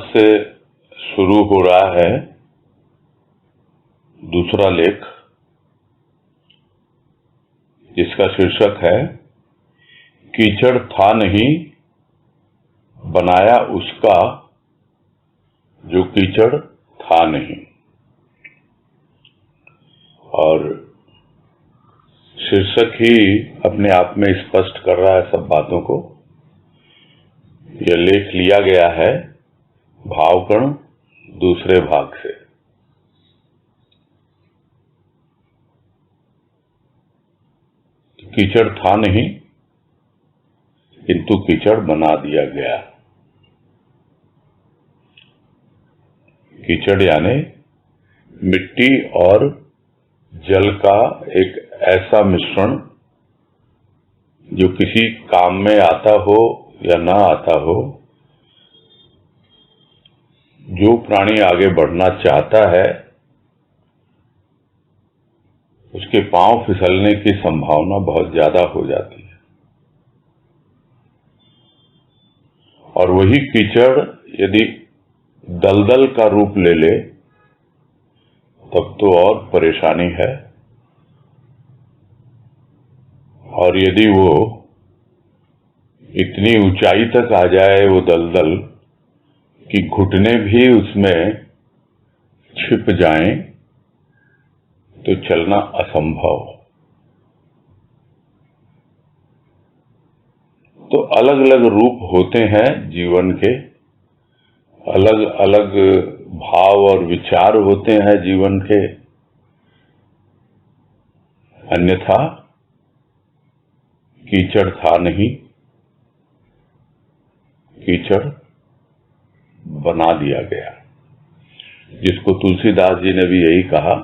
से शुरू हो रहा है दूसरा लेख, जिसका शीर्षक है कीचड़ था नहीं, बनाया उसका जो कीचड़ था नहीं। और शीर्षक ही अपने आप में स्पष्ट कर रहा है सब बातों को। यह लेख लिया गया है भावकण दूसरे भाग से। कीचड़ था नहीं, किंतु कीचड़ बना दिया गया। कीचड़ यानी मिट्टी और जल का एक ऐसा मिश्रण जो किसी काम में आता हो या ना आता हो, जो प्राणी आगे बढ़ना चाहता है उसके पांव फिसलने की संभावना बहुत ज्यादा हो जाती है। और वही कीचड़ यदि दलदल का रूप ले ले तब तो और परेशानी है। और यदि वो इतनी ऊंचाई तक आ जाए वो दलदल कि घुटने भी उसमें छिप जाएं, तो चलना असंभव। तो अलग अलग रूप होते हैं जीवन के, अलग अलग भाव और विचार होते हैं जीवन के। अन्यथा कीचड़ था नहीं, कीचड़ बना दिया गया। जिसको तुलसीदास जी ने भी यही कहा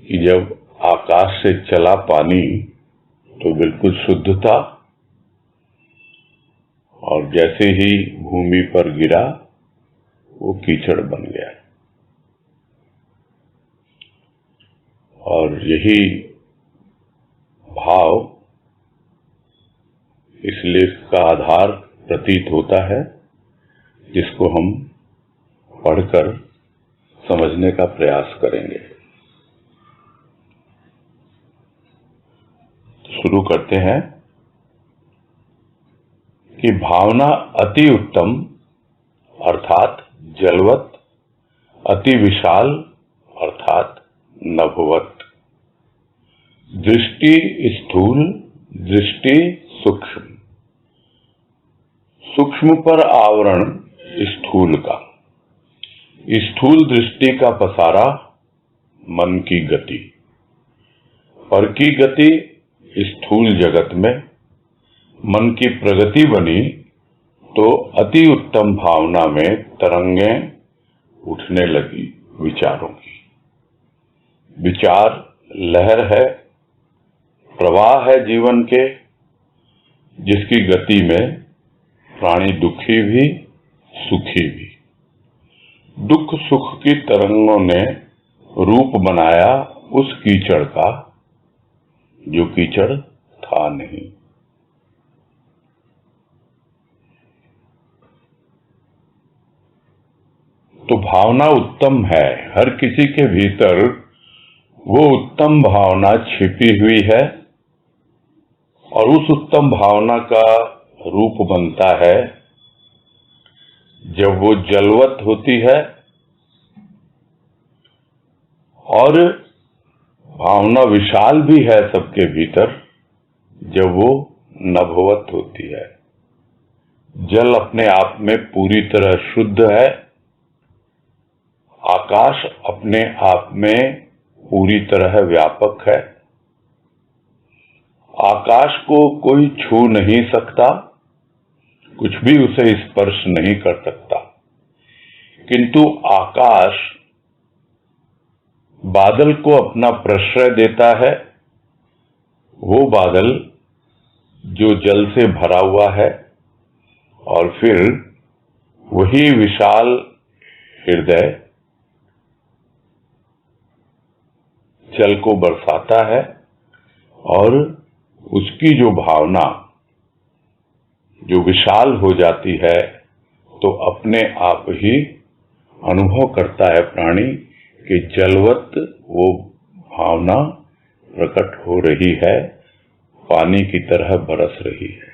कि जब आकाश से चला पानी तो बिल्कुल शुद्ध था, और जैसे ही भूमि पर गिरा वो कीचड़ बन गया। और यही भाव इस लेख का आधार प्रतीत होता है, जिसको हम पढ़कर समझने का प्रयास करेंगे। शुरू करते हैं कि भावना अति उत्तम अर्थात जलवत, अति विशाल अर्थात नभवत। दृष्टि स्थूल, दृष्टि सूक्ष्म। सूक्ष्म पर आवरण स्थूल का। स्थूल दृष्टि का पसारा मन की गति। पर की गति स्थूल जगत में मन की प्रगति बनी तो अति उत्तम भावना में तरंगें उठने लगी विचारों की। विचार लहर है, प्रवाह है जीवन के, जिसकी गति में प्राणी दुखी भी सुखी भी। दुख सुख की तरंगों ने रूप बनाया उस कीचड़ का जो कीचड़ था नहीं। तो भावना उत्तम है, हर किसी के भीतर वो उत्तम भावना छिपी हुई है, और उस उत्तम भावना का रूप बनता है जब वो जलवत होती है, और भावना विशाल भी है सबके भीतर जब वो नभवत होती है। जल अपने आप में पूरी तरह शुद्ध है, आकाश अपने आप में पूरी तरह व्यापक है। आकाश को कोई छू नहीं सकता, कुछ भी उसे स्पर्श नहीं कर सकता, किंतु आकाश बादल को अपना प्रश्रय देता है। वो बादल जो जल से भरा हुआ है, और फिर वही विशाल हृदय जल को बरसाता है, और उसकी जो भावना जो विशाल हो जाती है तो अपने आप ही अनुभव करता है प्राणी कि जलवत वो भावना प्रकट हो रही है, पानी की तरह बरस रही है।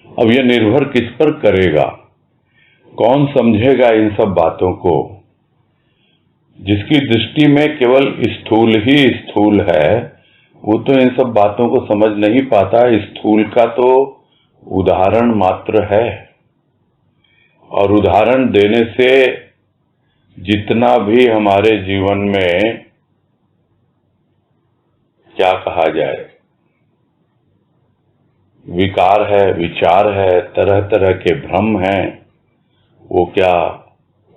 अब यह निर्भर किस पर करेगा, कौन समझेगा इन सब बातों को। जिसकी दृष्टि में केवल स्थूल ही स्थूल है, वो तो इन सब बातों को समझ नहीं पाता। स्थूल का तो उदाहरण मात्र है, और उदाहरण देने से जितना भी हमारे जीवन में क्या कहा जाए, विकार है, विचार है, तरह तरह के भ्रम हैं, वो क्या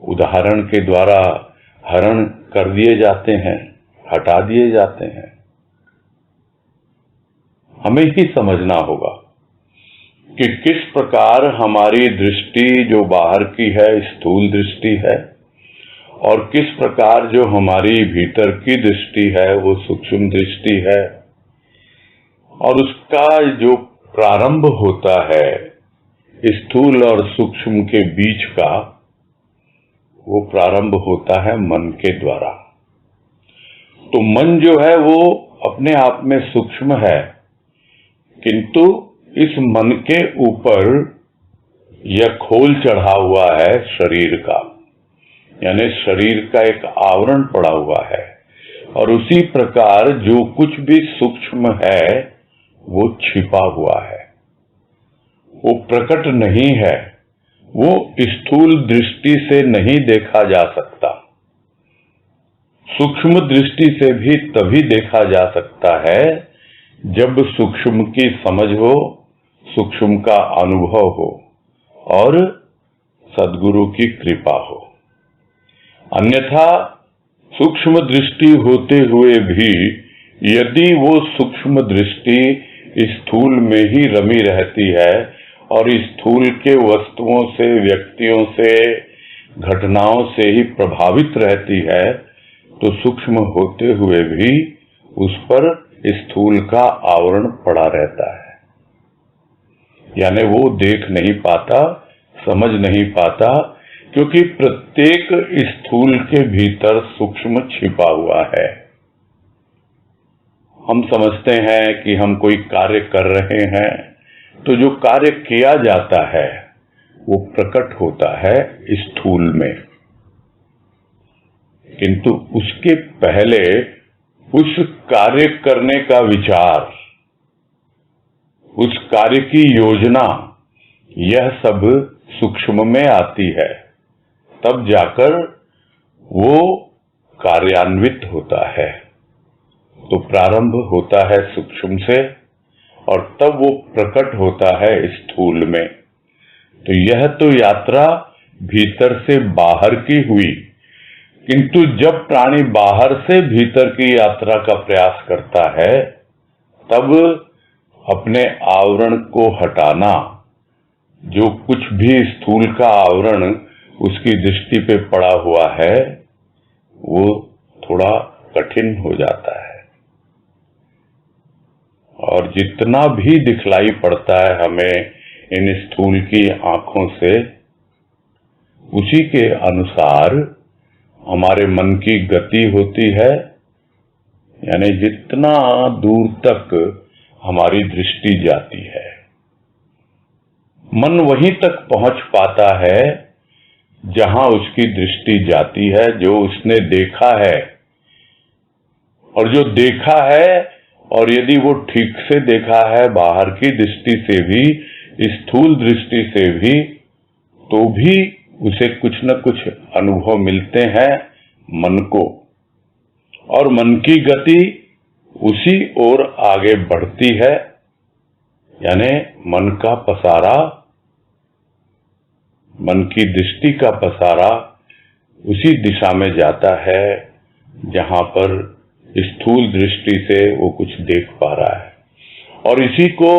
उदाहरण के द्वारा हरण कर दिए जाते हैं, हटा दिए जाते हैं। हमें ही समझना होगा कि किस प्रकार हमारी दृष्टि जो बाहर की है स्थूल दृष्टि है, और किस प्रकार जो हमारी भीतर की दृष्टि है वो सूक्ष्म दृष्टि है। और उसका जो प्रारंभ होता है स्थूल और सूक्ष्म के बीच का, वो प्रारंभ होता है मन के द्वारा। तो मन जो है वो अपने आप में सूक्ष्म है, किंतु इस मन के ऊपर यह खोल चढ़ा हुआ है शरीर का, यानी शरीर का एक आवरण पड़ा हुआ है। और उसी प्रकार जो कुछ भी सूक्ष्म है वो छिपा हुआ है, वो प्रकट नहीं है, वो स्थूल दृष्टि से नहीं देखा जा सकता। सूक्ष्म दृष्टि से भी तभी देखा जा सकता है जब सूक्ष्म की समझ हो, सूक्ष्म का अनुभव हो और सद्गुरु की कृपा हो। अन्यथा सूक्ष्म दृष्टि होते हुए भी यदि वो सूक्ष्म दृष्टि स्थूल में ही रमी रहती है और स्थूल के वस्तुओं से, व्यक्तियों से, घटनाओं से ही प्रभावित रहती है, तो सूक्ष्म होते हुए भी उस पर स्थूल का आवरण पड़ा रहता है। यानी वो देख नहीं पाता, समझ नहीं पाता, क्योंकि प्रत्येक स्थूल के भीतर सूक्ष्म छिपा हुआ है। हम समझते हैं कि हम कोई कार्य कर रहे हैं, तो जो कार्य किया जाता है वो प्रकट होता है स्थूल में, किंतु उसके पहले उस कार्य करने का विचार, उस कार्य की योजना, यह सब सूक्ष्म में आती है। तब जाकर वो कार्यान्वित होता है। तो प्रारंभ होता है सूक्ष्म से और तब वो प्रकट होता है स्थूल में। तो यह तो यात्रा भीतर से बाहर की हुई, किंतु जब प्राणी बाहर से भीतर की यात्रा का प्रयास करता है, तब अपने आवरण को हटाना, जो कुछ भी स्थूल का आवरण उसकी दृष्टि पे पड़ा हुआ है, वो थोड़ा कठिन हो जाता है। और जितना भी दिखलाई पड़ता है हमें इन स्थूल की आंखों से, उसी के अनुसार हमारे मन की गति होती है। यानी जितना दूर तक हमारी दृष्टि जाती है, मन वहीं तक पहुंच पाता है जहां उसकी दृष्टि जाती है, जो उसने देखा है। और जो देखा है, और यदि वो ठीक से देखा है, बाहर की दृष्टि से भी, स्थूल दृष्टि से भी, तो भी उसे कुछ न कुछ अनुभव मिलते हैं मन को। और मन की गति उसी ओर आगे बढ़ती है, यानी मन का पसारा, मन की दृष्टि का पसारा उसी दिशा में जाता है जहां पर स्थूल दृष्टि से वो कुछ देख पा रहा है। और इसी को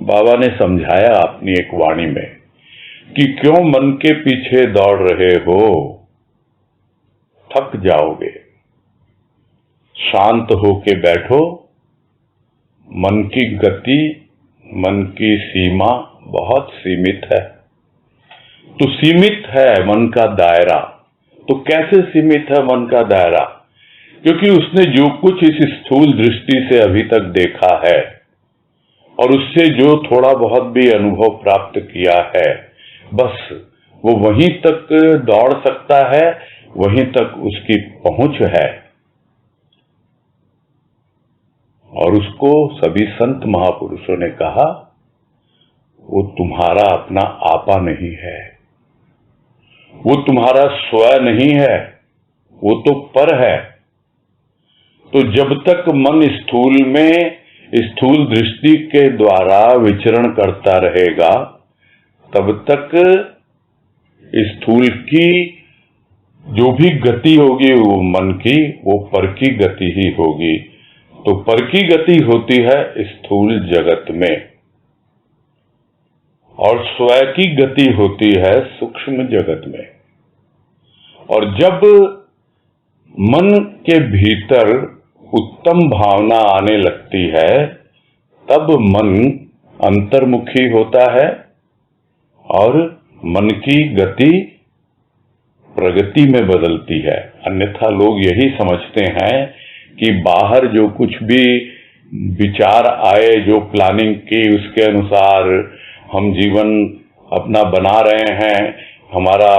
बाबा ने समझाया अपनी एक वाणी में कि क्यों मन के पीछे दौड़ रहे हो, थक जाओगे, शांत होके बैठो, मन की गति, मन की सीमा बहुत सीमित है। तो सीमित है मन का दायरा। तो कैसे सीमित है मन का दायरा? क्योंकि उसने जो कुछ इस स्थूल दृष्टि से अभी तक देखा है और उससे जो थोड़ा बहुत भी अनुभव प्राप्त किया है, बस वो वहीं तक दौड़ सकता है, वहीं तक उसकी पहुंच है। और उसको सभी संत महापुरुषों ने कहा, वो तुम्हारा अपना आपा नहीं है, वो तुम्हारा स्व नहीं है, वो तो पर है। तो जब तक मन स्थूल में स्थूल दृष्टि के द्वारा विचरण करता रहेगा, तब तक स्थूल की जो भी गति होगी वो मन की, वो पर की गति ही होगी। तो पर की गति होती है स्थूल जगत में और स्व की गति होती है सूक्ष्म जगत में। और जब मन के भीतर उत्तम भावना आने लगती है, तब मन अंतर्मुखी होता है और मन की गति प्रगति में बदलती है। अन्यथा लोग यही समझते हैं कि बाहर जो कुछ भी विचार आए, जो प्लानिंग की, उसके अनुसार हम जीवन अपना बना रहे हैं, हमारा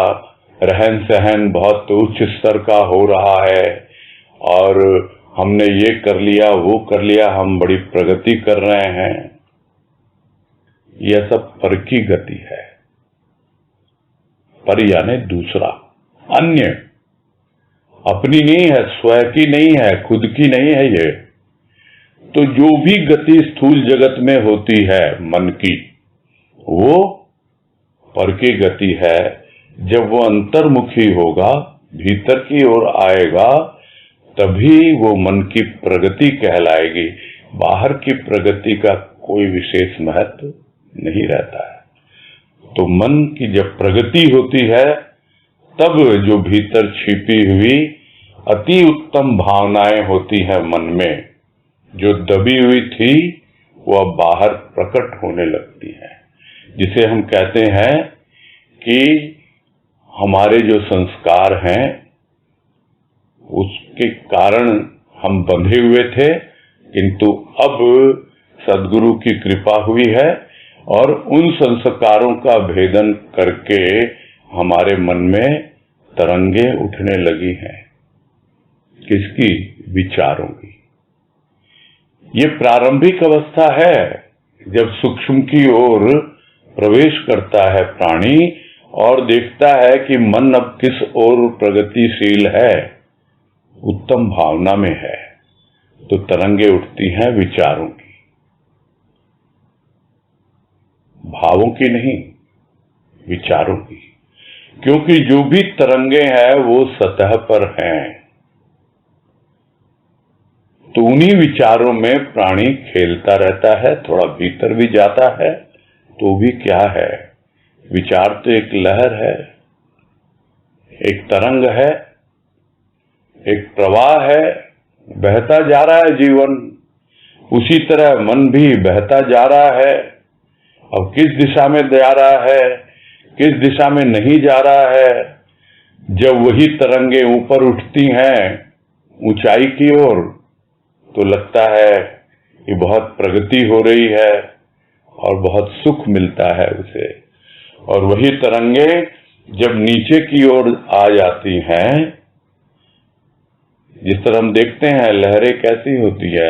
रहन सहन बहुत उच्च स्तर का हो रहा है और हमने ये कर लिया, वो कर लिया, हम बड़ी प्रगति कर रहे हैं। यह सब पर की गति है। पर यानी दूसरा, अन्य, अपनी नहीं है, स्व की नहीं है, खुद की नहीं है ये। तो जो भी गति स्थूल जगत में होती है मन की, वो पर की गति है। जब वो अंतर्मुखी होगा, भीतर की ओर आएगा, तभी वो मन की प्रगति कहलाएगी। बाहर की प्रगति का कोई विशेष महत्व नहीं रहता है। तो मन की जब प्रगति होती है, तब जो भीतर छिपी हुई अति उत्तम भावनाएं होती हैं मन में, जो दबी हुई थी, वो अब बाहर प्रकट होने लगती हैं। जिसे हम कहते हैं कि हमारे जो संस्कार हैं, उसके कारण हम बंधे हुए थे, किंतु अब सद्गुरु की कृपा हुई है और उन संस्कारों का भेदन करके हमारे मन में तरंगे उठने लगी हैं। किसकी? विचारों की। ये प्रारंभिक अवस्था है, जब सूक्ष्म की ओर प्रवेश करता है प्राणी और देखता है कि मन अब किस ओर प्रगतिशील है, उत्तम भावना में है, तो तरंगे उठती हैं विचारों की, भावों की नहीं, विचारों की। क्योंकि जो भी तरंगे हैं वो सतह पर हैं। तो उन्हीं विचारों में प्राणी खेलता रहता है, थोड़ा भीतर भी जाता है, तो भी क्या है, विचार तो एक लहर है, एक तरंग है, एक प्रवाह है, बहता जा रहा है जीवन। उसी तरह मन भी बहता जा रहा है। अब किस दिशा में जा रहा है, किस दिशा में नहीं जा रहा है, जब वही तरंगे ऊपर उठती हैं ऊंचाई की ओर, तो लगता है कि बहुत प्रगति हो रही है और बहुत सुख मिलता है उसे। और वही तरंगे जब नीचे की ओर आ जाती हैं, जिस तरह हम देखते हैं लहरें कैसी होती है,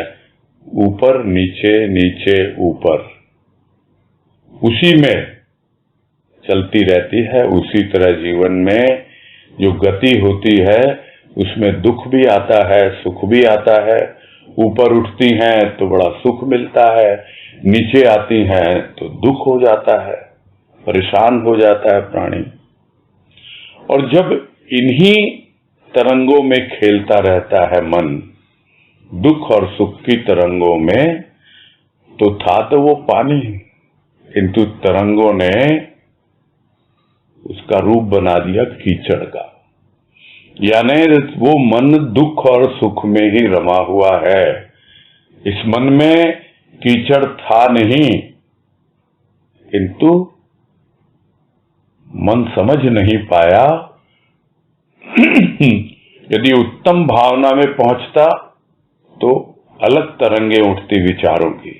ऊपर नीचे, नीचे ऊपर, उसी में चलती रहती है। उसी तरह जीवन में जो गति होती है, उसमें दुख भी आता है, सुख भी आता है। ऊपर उठती हैं तो बड़ा सुख मिलता है, नीचे आती हैं तो दुख हो जाता है, परेशान हो जाता है प्राणी। और जब इन्हीं तरंगों में खेलता रहता है मन, दुख और सुख की तरंगों में, तो था तो वो पानी, किंतु तरंगों ने उसका रूप बना दिया कीचड़ का। यानी वो मन दुख और सुख में ही रमा हुआ है। इस मन में कीचड़ था नहीं, किंतु मन समझ नहीं पाया। यदि उत्तम भावना में पहुंचता तो अलग तरंगे उठती विचारों की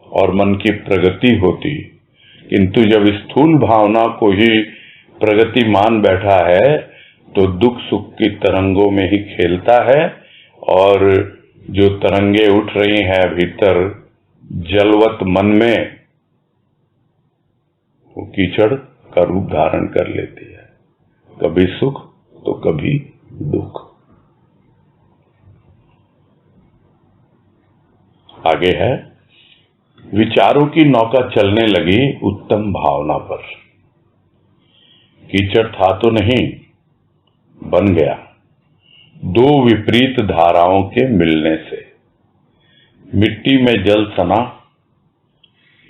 और मन की प्रगति होती, किंतु जब स्थूल भावना को ही प्रगति मान बैठा है तो दुख सुख की तरंगों में ही खेलता है और जो तरंगे उठ रही हैं भीतर जलवत मन में, वो कीचड़ का रूप धारण कर लेती है, कभी सुख तो कभी दुख। आगे है, विचारों की नौका चलने लगी उत्तम भावना पर। कीचड़ था तो नहीं, बन गया दो विपरीत धाराओं के मिलने से। मिट्टी में जल सना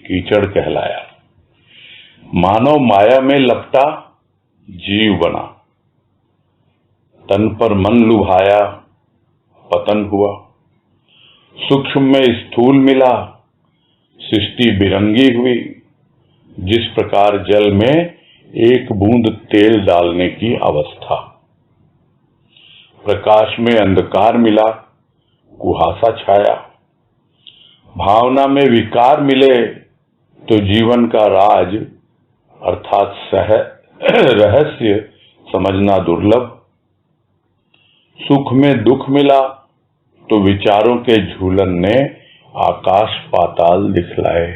कीचड़ कहलाया, मानव माया में लपटा जीव बना, तन पर मन लुभाया पतन हुआ, सूक्ष्म में स्थूल मिला सृष्टि बिरंगी हुई। जिस प्रकार जल में एक बूंद तेल डालने की अवस्था, प्रकाश में अंधकार मिला कुहासा छाया, भावना में विकार मिले तो जीवन का राज अर्थात रहस्य समझना दुर्लभ, सुख में दुख मिला तो विचारों के झूलन ने आकाश पाताल दिखलाए।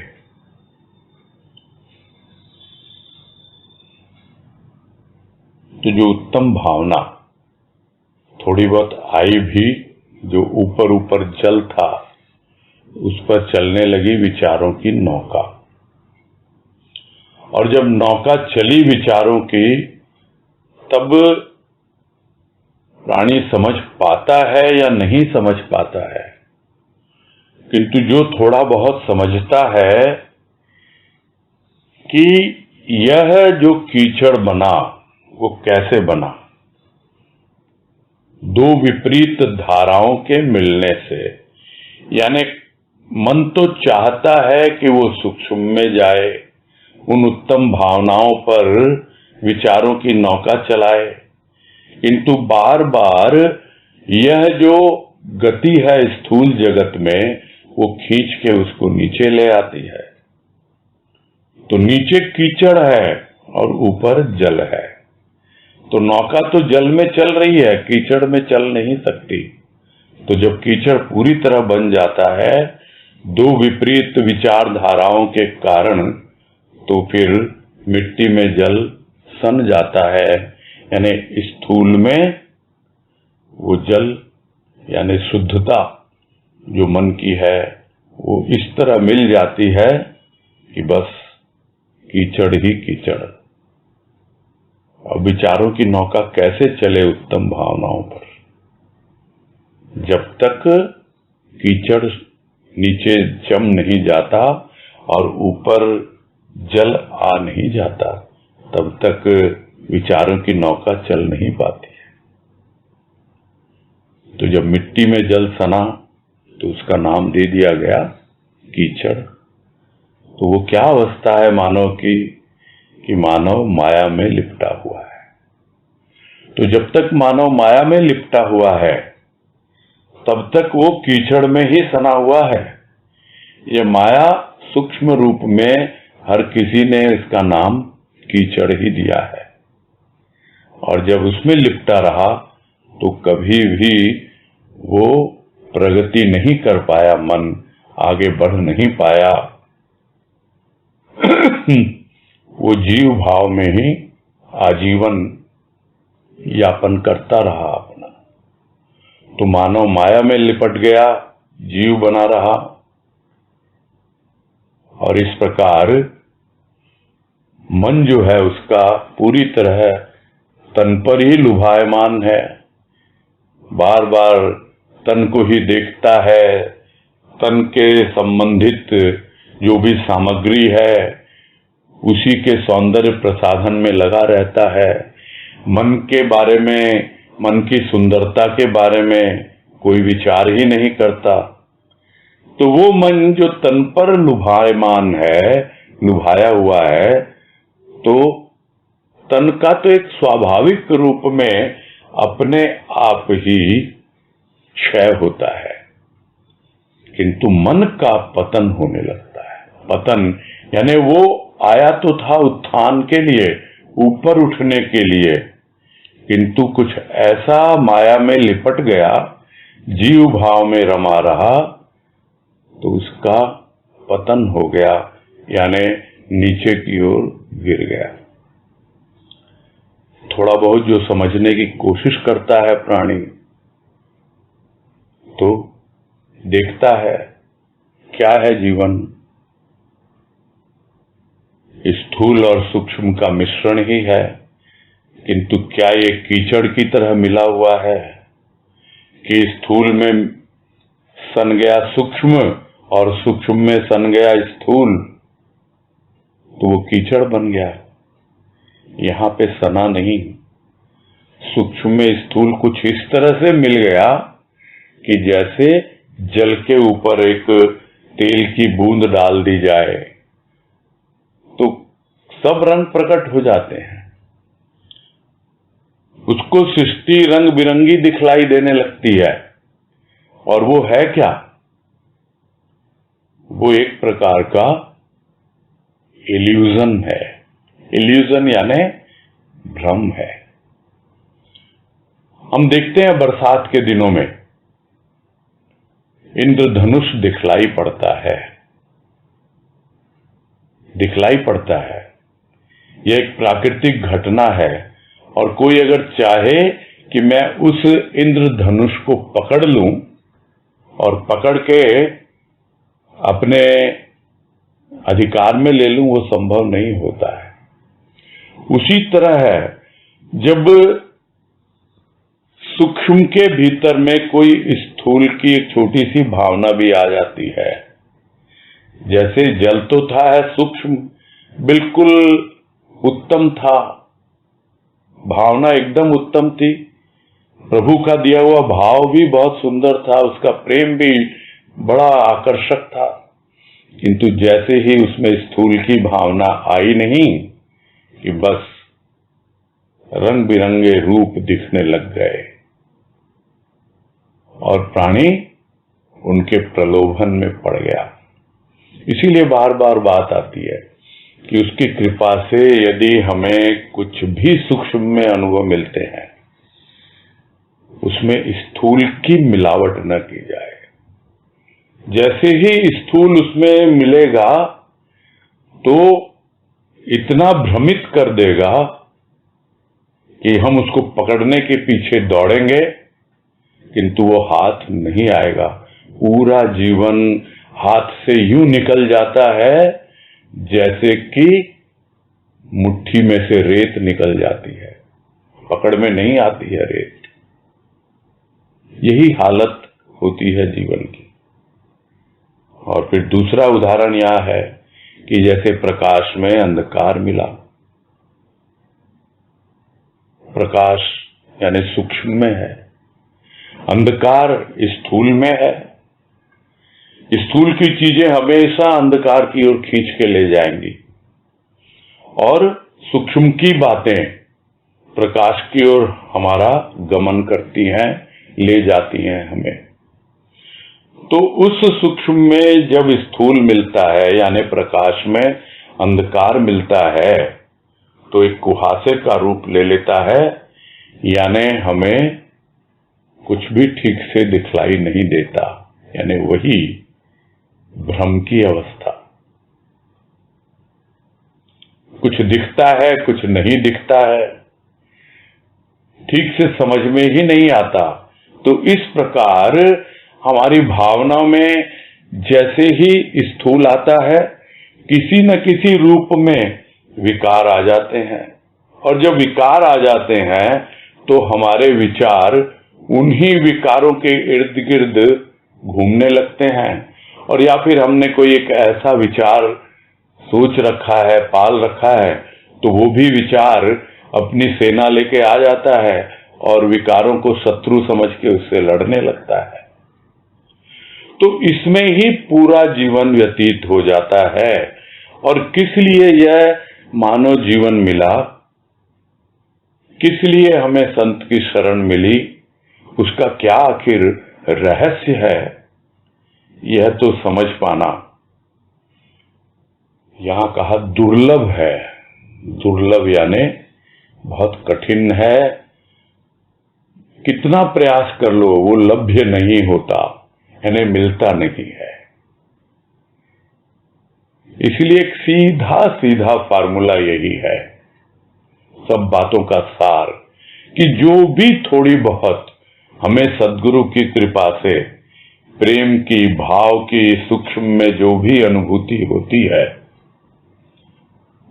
तो जो उत्तम भावना थोड़ी बहुत आई भी, जो ऊपर ऊपर जल था, उस पर चलने लगी विचारों की नौका। और जब नौका चली विचारों की, तब प्राणी समझ पाता है या नहीं समझ पाता है, किंतु जो थोड़ा बहुत समझता है कि यह जो कीचड़ बना वो कैसे बना, दो विपरीत धाराओं के मिलने से। यानी मन तो चाहता है कि वो सूक्ष्म में जाए, उन उत्तम भावनाओं पर विचारों की नौका चलाए, किंतु बार बार यह जो गति है स्थूल जगत में, वो खींच के उसको नीचे ले आती है। तो नीचे कीचड़ है और ऊपर जल है, तो नौका तो जल में चल रही है, कीचड़ में चल नहीं सकती। तो जब कीचड़ पूरी तरह बन जाता है दो विपरीत विचारधाराओं के कारण, तो फिर मिट्टी में जल सन जाता है। यानी स्थूल में वो जल यानी शुद्धता जो मन की है वो इस तरह मिल जाती है कि बस कीचड़ ही कीचड़। अब विचारों की नौका कैसे चले उत्तम भावनाओं पर, जब तक कीचड़ नीचे जम नहीं जाता और ऊपर जल आ नहीं जाता, तब तक विचारों की नौका चल नहीं पाती है। तो जब मिट्टी में जल सना तो उसका नाम दे दिया गया कीचड़। तो वो क्या अवस्था है मानव की, कि मानव माया में लिपटा हुआ है। तो जब तक मानव माया में लिपटा हुआ है तब तक वो कीचड़ में ही सना हुआ है। ये माया सूक्ष्म रूप में हर किसी ने इसका नाम कीचड़ ही दिया है, और जब उसमें लिपटा रहा तो कभी भी वो प्रगति नहीं कर पाया, मन आगे बढ़ नहीं पाया। वो जीव भाव में ही आजीवन यापन करता रहा अपना। तो मानव माया में लिपट गया, जीव बना रहा, और इस प्रकार मन जो है उसका पूरी तरह तन पर ही लुभायमान है, बार बार तन को ही देखता है, तन के संबंधित जो भी सामग्री है उसी के सौंदर्य प्रसाधन में लगा रहता है। मन के बारे में, मन की सुंदरता के बारे में कोई विचार ही नहीं करता। तो वो मन जो तन पर लुभायमान है लुभाया हुआ है, तो तन का तो एक स्वाभाविक रूप में अपने आप ही क्षय होता है, किंतु मन का पतन होने लगता है। पतन यानी वो आया तो था उत्थान के लिए, ऊपर उठने के लिए, किंतु कुछ ऐसा माया में लिपट गया, जीव भाव में रमा रहा, तो उसका पतन हो गया, यानी नीचे की ओर गिर गया। थोड़ा बहुत जो समझने की कोशिश करता है प्राणी, तो देखता है क्या है जीवन, स्थूल और सूक्ष्म का मिश्रण ही है, किंतु क्या ये कीचड़ की तरह मिला हुआ है कि स्थूल में सन गया सूक्ष्म और सूक्ष्म में सन गया स्थूल, तो वो कीचड़ बन गया। यहां पे सना नहीं, सूक्ष्म में स्थूल कुछ इस तरह से मिल गया कि जैसे जल के ऊपर एक तेल की बूंद डाल दी जाए तो सब रंग प्रकट हो जाते हैं, उसको सृष्टि रंग बिरंगी दिखलाई देने लगती है। और वो है क्या? वो एक प्रकार का इल्यूजन है। इल्यूजन यानी भ्रम है। हम देखते हैं बरसात के दिनों में इंद्रधनुष दिखलाई पड़ता है, दिखलाई पड़ता है। यह एक प्राकृतिक घटना है, और कोई अगर चाहे कि मैं उस इंद्रधनुष को पकड़ लूं और पकड़ के अपने अधिकार में ले लूं, वो संभव नहीं होता है। उसी तरह है, जब सूक्ष्म के भीतर में कोई स्थूल की एक छोटी सी भावना भी आ जाती है, जैसे जल तो था है सूक्ष्म, बिल्कुल उत्तम था, भावना एकदम उत्तम थी, प्रभु का दिया हुआ भाव भी बहुत सुंदर था, उसका प्रेम भी बड़ा आकर्षक था, किंतु जैसे ही उसमें स्थूल की भावना आई नहीं कि बस रंग बिरंगे रूप दिखने लग गए, और प्राणी उनके प्रलोभन में पड़ गया। इसीलिए बार बार बात आती है कि उसकी कृपा से यदि हमें कुछ भी सूक्ष्म में अनुभव मिलते हैं, उसमें स्थूल की मिलावट न की जाए। जैसे ही स्थूल उसमें मिलेगा तो इतना भ्रमित कर देगा कि हम उसको पकड़ने के पीछे दौड़ेंगे, किंतु वो हाथ नहीं आएगा। पूरा जीवन हाथ से यूं निकल जाता है जैसे कि मुट्ठी में से रेत निकल जाती है, पकड़ में नहीं आती है रेत। यही हालत होती है जीवन की। और फिर दूसरा उदाहरण यह है कि जैसे प्रकाश में अंधकार मिला, प्रकाश यानी सूक्ष्म में है, अंधकार स्थूल में है। स्थूल की चीजें हमेशा अंधकार की ओर खींच के ले जाएंगी, और सूक्ष्म की बातें प्रकाश की ओर हमारा गमन करती हैं, ले जाती हैं हमें। तो उस सूक्ष्म में जब स्थूल मिलता है यानी प्रकाश में अंधकार मिलता है, तो एक कुहासे का रूप ले लेता है, यानी हमें कुछ भी ठीक से दिखलाई नहीं देता, यानी वही भ्रम की अवस्था। कुछ दिखता है, कुछ नहीं दिखता है, ठीक से समझ में ही नहीं आता। तो इस प्रकार हमारी भावनाओं में जैसे ही स्थूल आता है, किसी न किसी रूप में विकार आ जाते हैं, और जब विकार आ जाते हैं तो हमारे विचार उन्हीं विकारों के इर्द गिर्द घूमने लगते हैं। और या फिर हमने कोई एक ऐसा विचार सोच रखा है, पाल रखा है, तो वो भी विचार अपनी सेना लेके आ जाता है और विकारों को शत्रु समझ के उससे लड़ने लगता है। तो इसमें ही पूरा जीवन व्यतीत हो जाता है, और किस लिए यह मानव जीवन मिला, किस लिए हमें संत की शरण मिली, उसका क्या आखिर रहस्य है, यह तो समझ पाना यहां कहा दुर्लभ है। दुर्लभ यानी बहुत कठिन है, कितना प्रयास कर लो वो लभ्य नहीं होता, यानी मिलता नहीं है। इसलिए एक सीधा सीधा फार्मूला यही है सब बातों का सार, कि जो भी थोड़ी बहुत हमें सद्गुरु की कृपा से प्रेम की, भाव की, सूक्ष्म में जो भी अनुभूति होती है,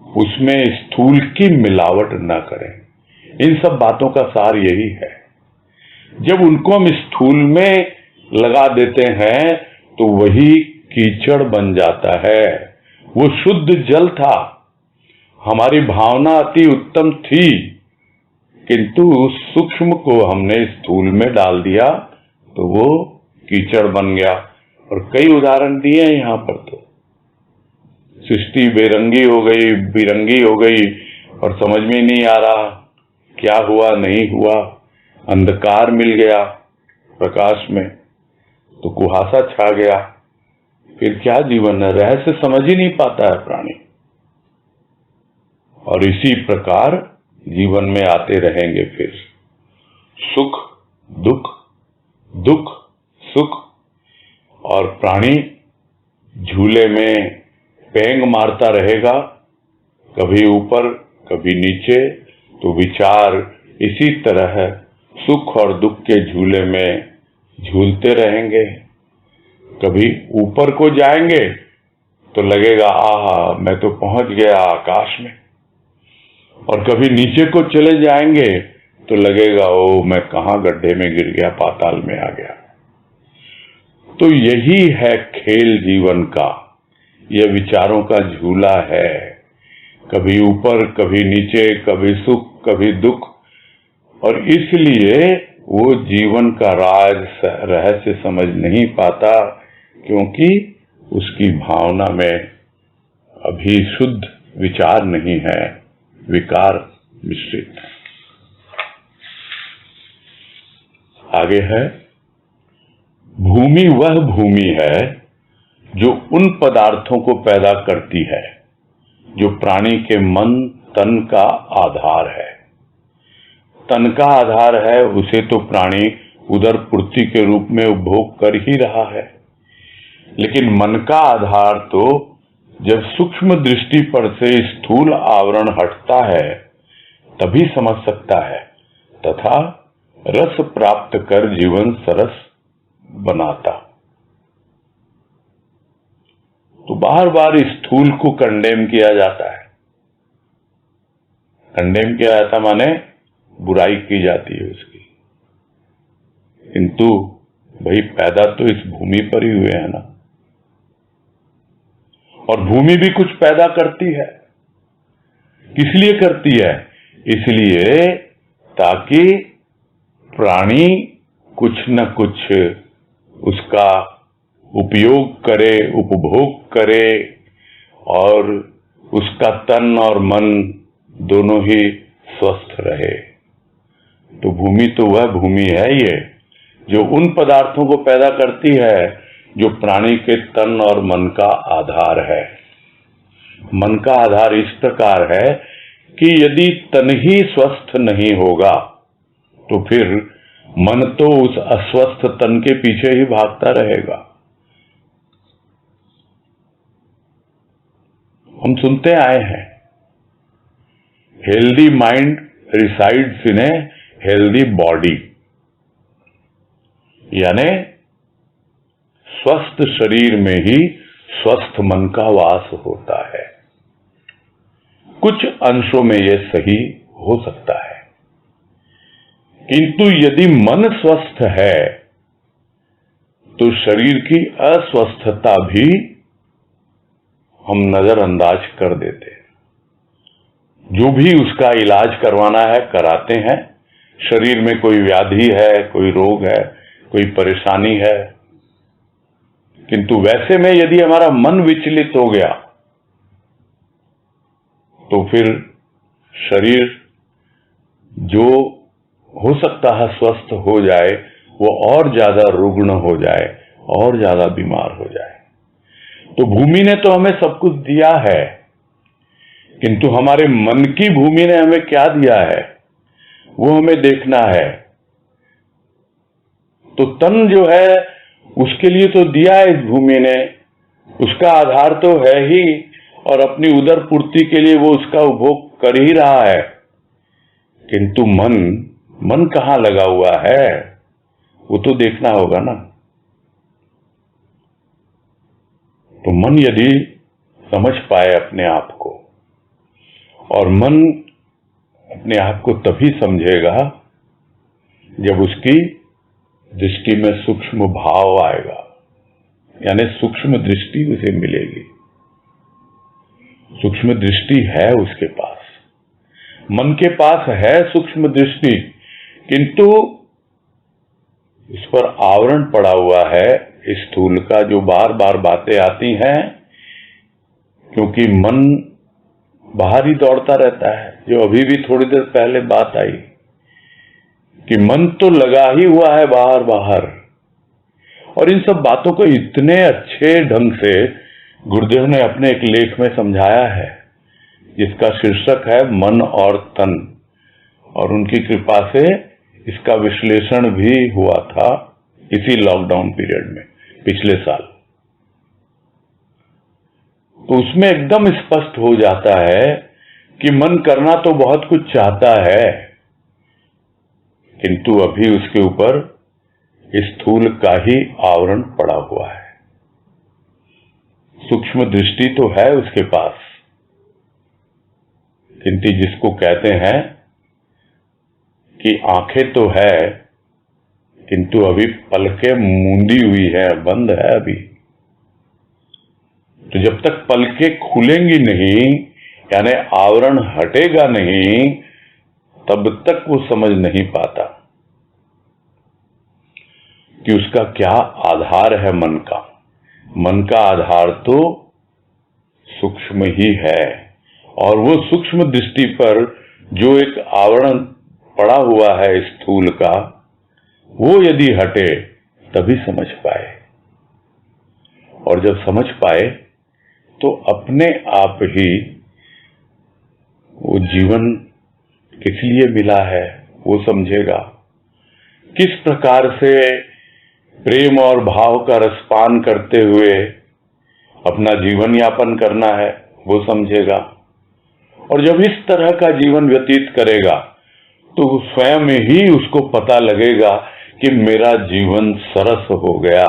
उसमें स्थूल की मिलावट न करें। इन सब बातों का सार यही है। जब उनको हम स्थूल में लगा देते हैं तो वही कीचड़ बन जाता है। वो शुद्ध जल था, हमारी भावना अति उत्तम थी, किंतु उस सूक्ष्म को हमने स्थूल में डाल दिया तो वो कीचड़ बन गया। और कई उदाहरण दिए हैं यहां पर। तो सृष्टि बेरंगी हो गई, बिरंगी हो गई और समझ में नहीं आ रहा क्या हुआ नहीं हुआ। अंधकार मिल गया, प्रकाश में तो कुहासा छा गया, फिर क्या जीवन है, रहस्य समझ ही नहीं पाता है प्राणी। और इसी प्रकार जीवन में आते रहेंगे फिर सुख दुख, दुख सुख, और प्राणी झूले में पेंग मारता रहेगा, कभी ऊपर कभी नीचे। तो विचार इसी तरह सुख और दुख के झूले में झूलते रहेंगे। कभी ऊपर को जाएंगे तो लगेगा आहा मैं तो पहुंच गया आकाश में, और कभी नीचे को चले जाएंगे तो लगेगा ओ मैं कहां गड्ढे में गिर गया, पाताल में आ गया। तो यही है खेल जीवन का, यह विचारों का झूला है। कभी ऊपर कभी नीचे, कभी सुख कभी दुख। और इसलिए वो जीवन का राज रहस्य समझ नहीं पाता, क्योंकि उसकी भावना में अभी शुद्ध विचार नहीं है, विकार मिश्रित। आगे है, भूमि वह भूमि है जो उन पदार्थों को पैदा करती है जो प्राणी के मन तन का आधार है। तन का आधार है, उसे तो प्राणी उदर पूर्ति के रूप में उपभोग कर ही रहा है, लेकिन मन का आधार तो जब सूक्ष्म दृष्टि पर से स्थूल आवरण हटता है तभी समझ सकता है, तथा रस प्राप्त कर जीवन सरस बनाता। तो बार बार स्थूल को कंडेम किया जाता है। कंडेम किया जाता माने बुराई की जाती है उसकी, किंतु भाई पैदा तो इस भूमि पर ही हुए हैं ना, और भूमि भी कुछ पैदा करती है। किस लिए करती है? इसलिए ताकि प्राणी कुछ न कुछ उसका उपयोग करे, उपभोग करे, और उसका तन और मन दोनों ही स्वस्थ रहे। तो भूमि तो वह भूमि है ये जो उन पदार्थों को पैदा करती है जो प्राणी के तन और मन का आधार है। मन का आधार इस प्रकार है कि यदि तन ही स्वस्थ नहीं होगा तो फिर मन तो उस अस्वस्थ तन के पीछे ही भागता रहेगा। हम सुनते आए हैं, healthy mind resides in a healthy body, यानी स्वस्थ शरीर में ही स्वस्थ मन का वास होता है। कुछ अंशों में यह सही हो सकता है, किंतु यदि मन स्वस्थ है तो शरीर की अस्वस्थता भी हम नजरअंदाज कर देते हैं। जो भी उसका इलाज करवाना है कराते हैं। शरीर में कोई व्याधि है, कोई रोग है, कोई परेशानी है, किंतु वैसे में यदि हमारा मन विचलित हो गया तो फिर शरीर जो हो सकता है स्वस्थ हो जाए, वो और ज्यादा रुग्ण हो जाए, और ज्यादा बीमार हो जाए। तो भूमि ने तो हमें सब कुछ दिया है, किंतु हमारे मन की भूमि ने हमें क्या दिया है वो हमें देखना है। तो तन जो है उसके लिए तो दिया है इस भूमि ने, उसका आधार तो है ही, और अपनी उदर पूर्ति के लिए वो उसका उपभोग कर ही रहा है। किंतु मन कहां लगा हुआ है वो तो देखना होगा ना। तो मन यदि समझ पाए अपने आप को, और मन अपने आप को तभी समझेगा जब उसकी दृष्टि में सूक्ष्म भाव आएगा, यानी सूक्ष्म दृष्टि उसे मिलेगी। सूक्ष्म दृष्टि है उसके पास, मन के पास है सूक्ष्म दृष्टि, किंतु इस पर आवरण पड़ा हुआ है स्थूल का, जो बार बार बातें आती हैं, क्योंकि मन बाहर ही दौड़ता रहता है। जो अभी भी थोड़ी देर पहले बात आई कि मन तो लगा ही हुआ है बाहर बाहर, और इन सब बातों को इतने अच्छे ढंग से गुरुदेव ने अपने एक लेख में समझाया है, जिसका शीर्षक है मन और तन, और उनकी कृपा से इसका विश्लेषण भी हुआ था इसी लॉकडाउन पीरियड में पिछले साल। तो उसमें एकदम स्पष्ट हो जाता है कि मन करना तो बहुत कुछ चाहता है, किंतु अभी उसके ऊपर स्थूल का ही आवरण पड़ा हुआ है। सूक्ष्म दृष्टि तो है उसके पास, किंतु जिसको कहते हैं कि आंखें तो है, किंतु अभी पलकें मूंदी हुई है, बंद है अभी। तो जब तक पलकें खुलेंगी नहीं, यानी आवरण हटेगा नहीं, तब तक वो समझ नहीं पाता कि उसका क्या आधार है मन का। मन का आधार तो सूक्ष्म ही है, और वो सूक्ष्म दृष्टि पर जो एक आवरण पड़ा हुआ है स्थूल का, वो यदि हटे तभी समझ पाए। और जब समझ पाए तो अपने आप ही वो जीवन किस लिए मिला है वो समझेगा, किस प्रकार से प्रेम और भाव का रसपान करते हुए अपना जीवन यापन करना है वो समझेगा। और जब इस तरह का जीवन व्यतीत करेगा तो स्वयं ही उसको पता लगेगा कि मेरा जीवन सरस हो गया,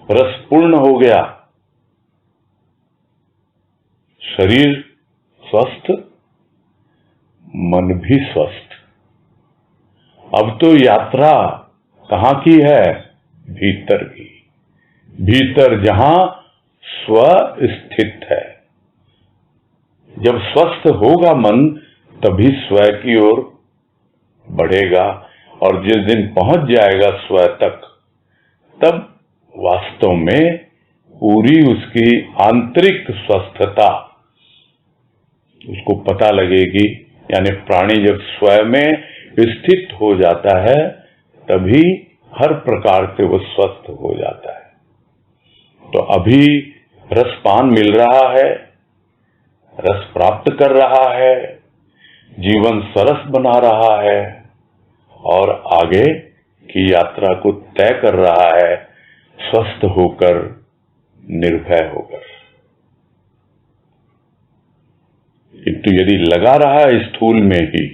रसपूर्ण हो गया। शरीर स्वस्थ, मन भी स्वस्थ। अब तो यात्रा कहां की है? भीतर की। भीतर जहां स्व स्थित है। जब स्वस्थ होगा मन, तभी स्व की ओर बढ़ेगा, और जिस दिन पहुंच जाएगा स्व तक, तब वास्तव में पूरी उसकी आंतरिक स्वस्थता उसको पता लगेगी। यानी प्राणी जब स्वयं में स्थित हो जाता है, तभी हर प्रकार से वो स्वस्थ हो जाता है। तो अभी रसपान मिल रहा है, रस प्राप्त कर रहा है, जीवन सरस बना रहा है, और आगे की यात्रा को तय कर रहा है, स्वस्थ होकर, निर्भय होकर। किंतु यदि लगा रहा है स्थूल में ही,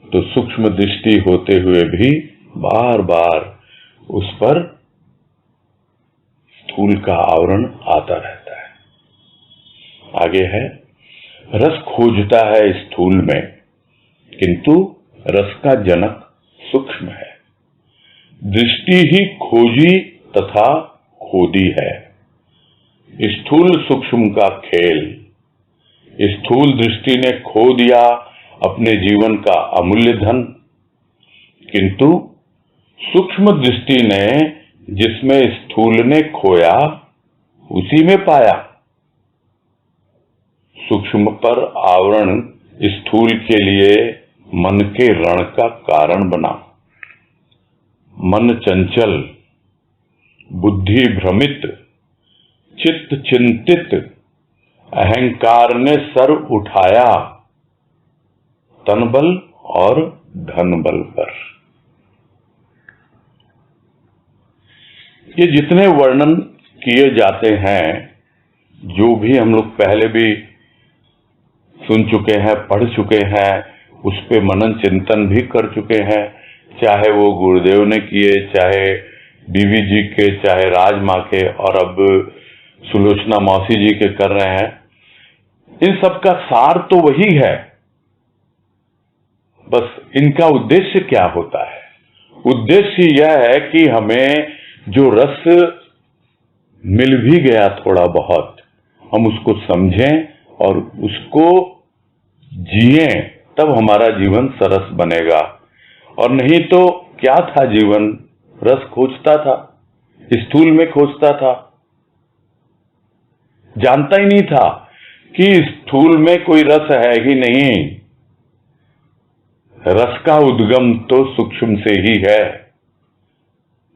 तो सूक्ष्म दृष्टि होते हुए भी बार बार उस पर स्थूल का आवरण आता रहता है। आगे है, रस खोजता है स्थूल में, किंतु रस का जनक सूक्ष्म है। दृष्टि ही खोजी तथा खोदी है। स्थूल सूक्ष्म का खेल। स्थूल दृष्टि ने खो दिया अपने जीवन का अमूल्य धन, किंतु सूक्ष्म दृष्टि ने जिसमें स्थूल ने खोया, उसी में पाया। सूक्ष्म पर आवरण स्थूल के लिए मन के रण का कारण बना। मन चंचल, बुद्धि भ्रमित, चित्त चिंतित, अहंकार ने सर उठाया तन बल और धन बल पर। ये जितने वर्णन किए जाते हैं, जो भी हम लोग पहले भी सुन चुके हैं, पढ़ चुके हैं, उस पे मनन चिंतन भी कर चुके हैं, चाहे वो गुरुदेव ने किए, चाहे बीवी जी के, चाहे राज माँ के, और अब सुलोचना मौसी जी के कर रहे हैं। इन सब का सार तो वही है, बस इनका उद्देश्य क्या होता है? उद्देश्य यह है कि हमें जो रस मिल भी गया थोड़ा बहुत, हम उसको समझें और उसको जिएं, तब हमारा जीवन सरस बनेगा। और नहीं तो क्या था जीवन? रस खोजता था, स्थूल में खोजता था, जानता ही नहीं था कि स्थूल में कोई रस है ही नहीं। रस का उद्गम तो सूक्ष्म से ही है।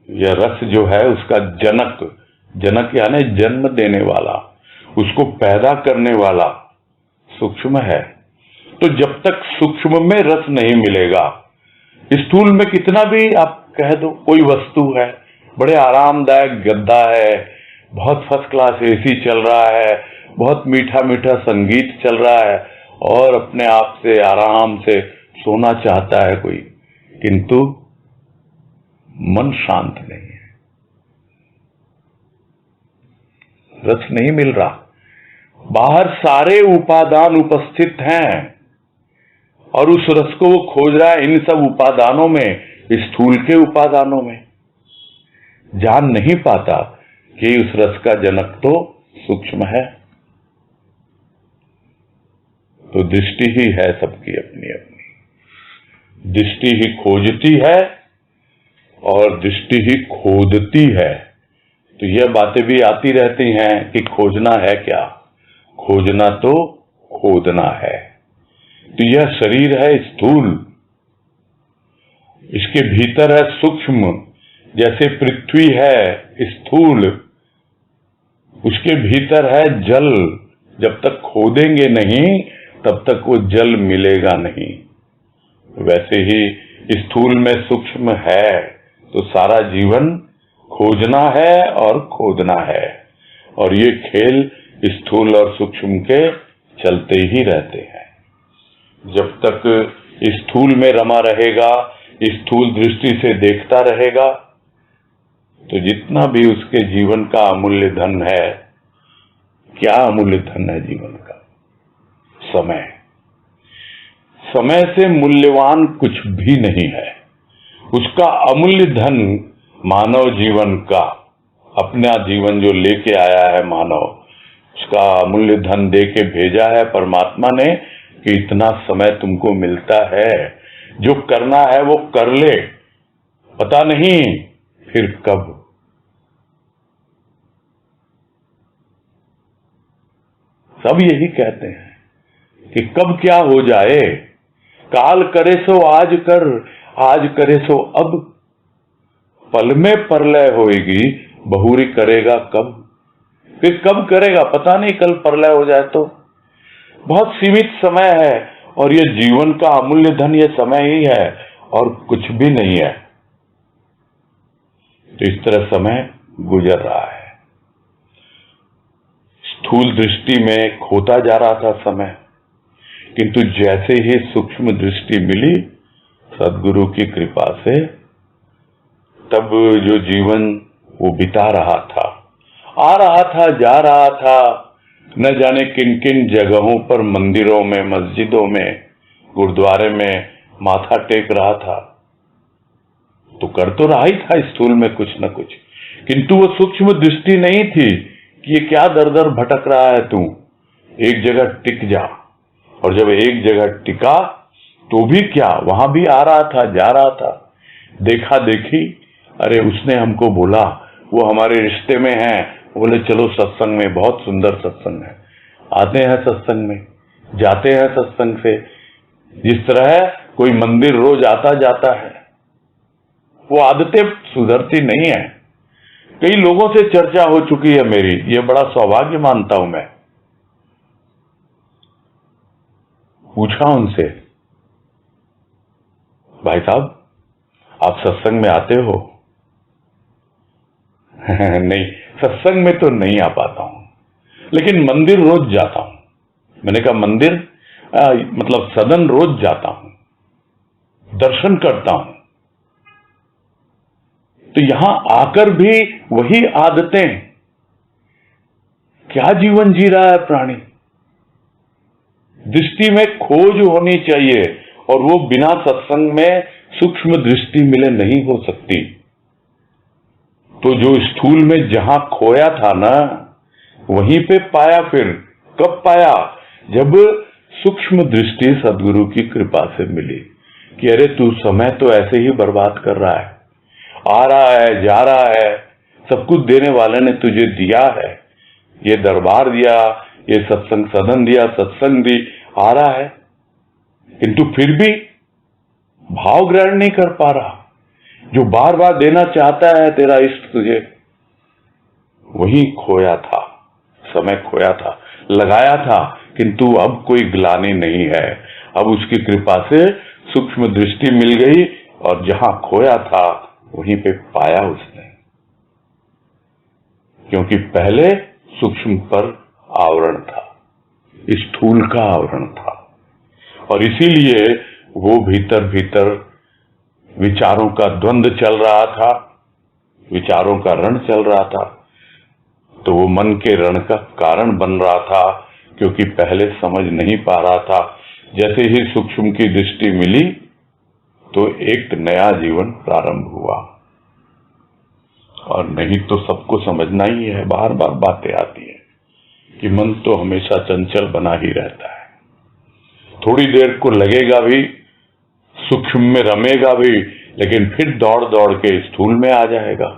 यह रस जो है उसका जनक, जनक यानी जन्म देने वाला, उसको पैदा करने वाला सूक्ष्म है। तो जब तक सूक्ष्म में रस नहीं मिलेगा, स्थूल में कितना भी आप कह दो, कोई वस्तु है, बड़े आरामदायक गद्दा है, बहुत फर्स्ट क्लास एसी चल रहा है, बहुत मीठा मीठा संगीत चल रहा है, और अपने आप से आराम से सोना चाहता है कोई, किंतु मन शांत नहीं है, रस नहीं मिल रहा। बाहर सारे उपादान उपस्थित हैं और उस रस को वो खोज रहा है इन सब उपादानों में, स्थूल के उपादानों में। जान नहीं पाता कि उस रस का जनक तो सूक्ष्म है। तो दृष्टि ही है सबकी अपनी अपनी। दृष्टि ही खोजती है और दृष्टि ही खोदती है। तो यह बातें भी आती रहती हैं कि खोजना है क्या? खोजना तो खोदना है। तो यह शरीर है स्थूल, इसके भीतर है सूक्ष्म। जैसे पृथ्वी है स्थूल, उसके भीतर है जल। जब तक खोदेंगे नहीं तब तक वो जल मिलेगा नहीं। वैसे ही स्थूल में सूक्ष्म है, तो सारा जीवन खोजना है और खोदना है, और ये खेल स्थूल और सूक्ष्म के चलते ही रहते हैं। जब तक स्थूल में रमा रहेगा, स्थूल दृष्टि से देखता रहेगा, तो जितना भी उसके जीवन का अमूल्य धन है, क्या अमूल्य धन है जीवन का? समय। समय से मूल्यवान कुछ भी नहीं है। उसका अमूल्य धन मानव जीवन का, अपना जीवन जो लेके आया है मानव, उसका अमूल्य धन दे के भेजा है परमात्मा ने कि इतना समय तुमको मिलता है, जो करना है वो कर ले, पता नहीं फिर कब। सब यही कहते हैं कि कब क्या हो जाए, काल करे सो आज कर, आज करे सो अब, पल में प्रलय होएगी, बहुरी करेगा कब। फिर कब करेगा पता नहीं, कल प्रलय हो जाए तो। बहुत सीमित समय है, और ये जीवन का अमूल्य धन ये समय ही है और कुछ भी नहीं है। तो इस तरह समय गुजर रहा है। स्थूल दृष्टि में खोता जा रहा था समय, किंतु जैसे ही सूक्ष्म दृष्टि मिली सद्गुरु की कृपा से, तब जो जीवन वो बिता रहा था, आ रहा था, जा रहा था, न जाने किन किन जगहों पर, मंदिरों में, मस्जिदों में, गुरुद्वारे में माथा टेक रहा था, तो कर तो रहा ही था स्थूल में कुछ न कुछ, किंतु वो सूक्ष्म दृष्टि नहीं थी कि ये क्या दर दर भटक रहा है तू, एक जगह टिक जा। और जब एक जगह टिका तो भी क्या, वहां भी आ रहा था, जा रहा था, देखा देखी, अरे उसने हमको बोला, वो हमारे रिश्ते में है, बोले चलो सत्संग में, बहुत सुंदर सत्संग है, आते हैं सत्संग में, जाते हैं सत्संग से। जिस तरह कोई मंदिर रोज आता जाता है, वो आदतें सुधरती नहीं है। कई लोगों से चर्चा हो चुकी है मेरी, ये बड़ा सौभाग्य मानता हूं मैं। पूछा उनसे, भाई साहब आप सत्संग में आते हो? नहीं, सत्संग में तो नहीं आ पाता हूं, लेकिन मंदिर रोज जाता हूं। मैंने कहा मंदिर मतलब सदन रोज जाता हूं, दर्शन करता हूं। तो यहां आकर भी वही आदतें, क्या जीवन जी रहा है प्राणी। दृष्टि में खोज होनी चाहिए, और वो बिना सत्संग में सूक्ष्म दृष्टि मिले नहीं हो सकती। तो जो स्थूल में जहां खोया था ना, वहीं पे पाया। फिर कब पाया? जब सूक्ष्म दृष्टि सदगुरु की कृपा से मिली कि अरे तू समय तो ऐसे ही बर्बाद कर रहा है, आ रहा है जा रहा है, सब कुछ देने वाले ने तुझे दिया है, ये दरबार दिया, ये सत्संग सदन दिया, सत्संग दी, आ रहा है, किंतु फिर भी भाव ग्रहण नहीं कर पा रहा। जो बार बार देना चाहता है तेरा इष्ट तुझे, वही खोया था, समय खोया था, लगाया था, किंतु अब कोई ग्लानि नहीं है। अब उसकी कृपा से सूक्ष्म दृष्टि मिल गई, और जहां खोया था वहीं पे पाया उसने। क्योंकि पहले सूक्ष्म पर आवरण था, स्थूल का आवरण था, और इसीलिए वो भीतर भीतर विचारों का द्वंद्व चल रहा था, विचारों का रण चल रहा था। तो वो मन के रण का कारण बन रहा था, क्योंकि पहले समझ नहीं पा रहा था। जैसे ही सूक्ष्म की दृष्टि मिली तो एक नया जीवन प्रारंभ हुआ। और नहीं तो सबको समझना ही है, बार बार बातें आती है कि मन तो हमेशा चंचल बना ही रहता है, थोड़ी देर को लगेगा भी, सूक्ष्म में रमेगा भी, लेकिन फिर दौड़ दौड़ के स्थूल में आ जाएगा।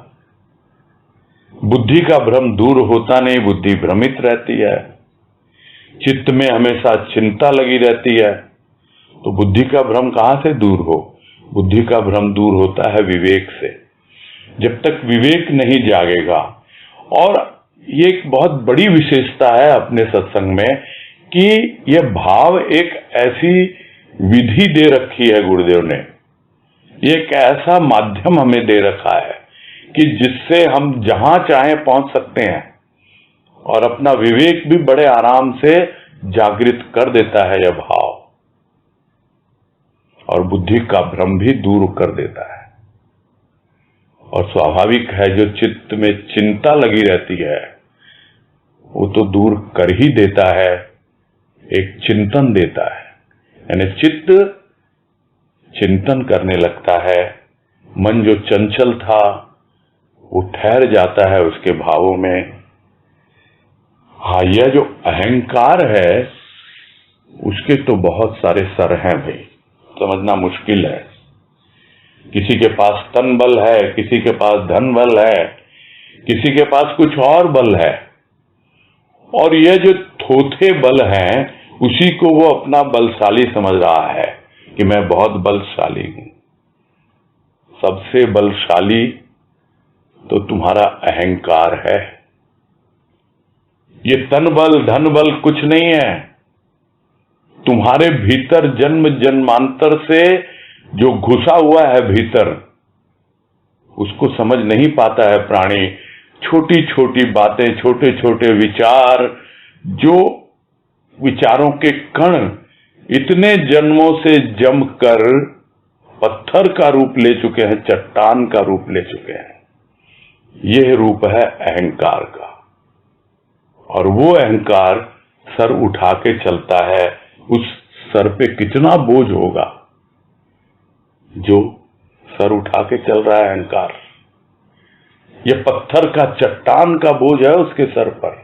बुद्धि का भ्रम दूर होता नहीं, बुद्धि भ्रमित रहती है, चित्त में हमेशा चिंता लगी रहती है। तो बुद्धि का भ्रम कहां से दूर हो? बुद्धि का भ्रम दूर होता है विवेक से। जब तक विवेक नहीं जागेगा, और ये एक बहुत बड़ी विशेषता है अपने सत्संग में कि यह भाव एक ऐसी विधि दे रखी है गुरुदेव ने, ये एक ऐसा माध्यम हमें दे रखा है कि जिससे हम जहां चाहें पहुंच सकते हैं, और अपना विवेक भी बड़े आराम से जागृत कर देता है यह भाव, और बुद्धि का भ्रम भी दूर कर देता है। और स्वाभाविक है, जो चित्त में चिंता लगी रहती है वो तो दूर कर ही देता है, एक चिंतन देता है। यानी चित्त चिंतन करने लगता है, मन जो चंचल था वो ठहर जाता है उसके भावों में। हाँ, यह जो अहंकार है उसके तो बहुत सारे सर हैं भाई, समझना मुश्किल है। किसी के पास तन बल है, किसी के पास धन बल है, किसी के पास कुछ और बल है, और ये जो थोथे बल हैं उसी को वो अपना बलशाली समझ रहा है कि मैं बहुत बलशाली हूं। सबसे बलशाली तो तुम्हारा अहंकार है। ये तन बल धन बल कुछ नहीं है, तुम्हारे भीतर जन्म जन्मांतर से जो घुसा हुआ है भीतर, उसको समझ नहीं पाता है प्राणी। छोटी छोटी बातें, छोटे छोटे विचार, जो विचारों के कण इतने जन्मों से जमकर पत्थर का रूप ले चुके हैं, चट्टान का रूप ले चुके हैं। यह रूप है अहंकार का, और वो अहंकार सर उठा के चलता है। उस सर पे कितना बोझ होगा जो सर उठा के चल रहा है अहंकार। यह पत्थर का, चट्टान का बोझ है उसके सर पर।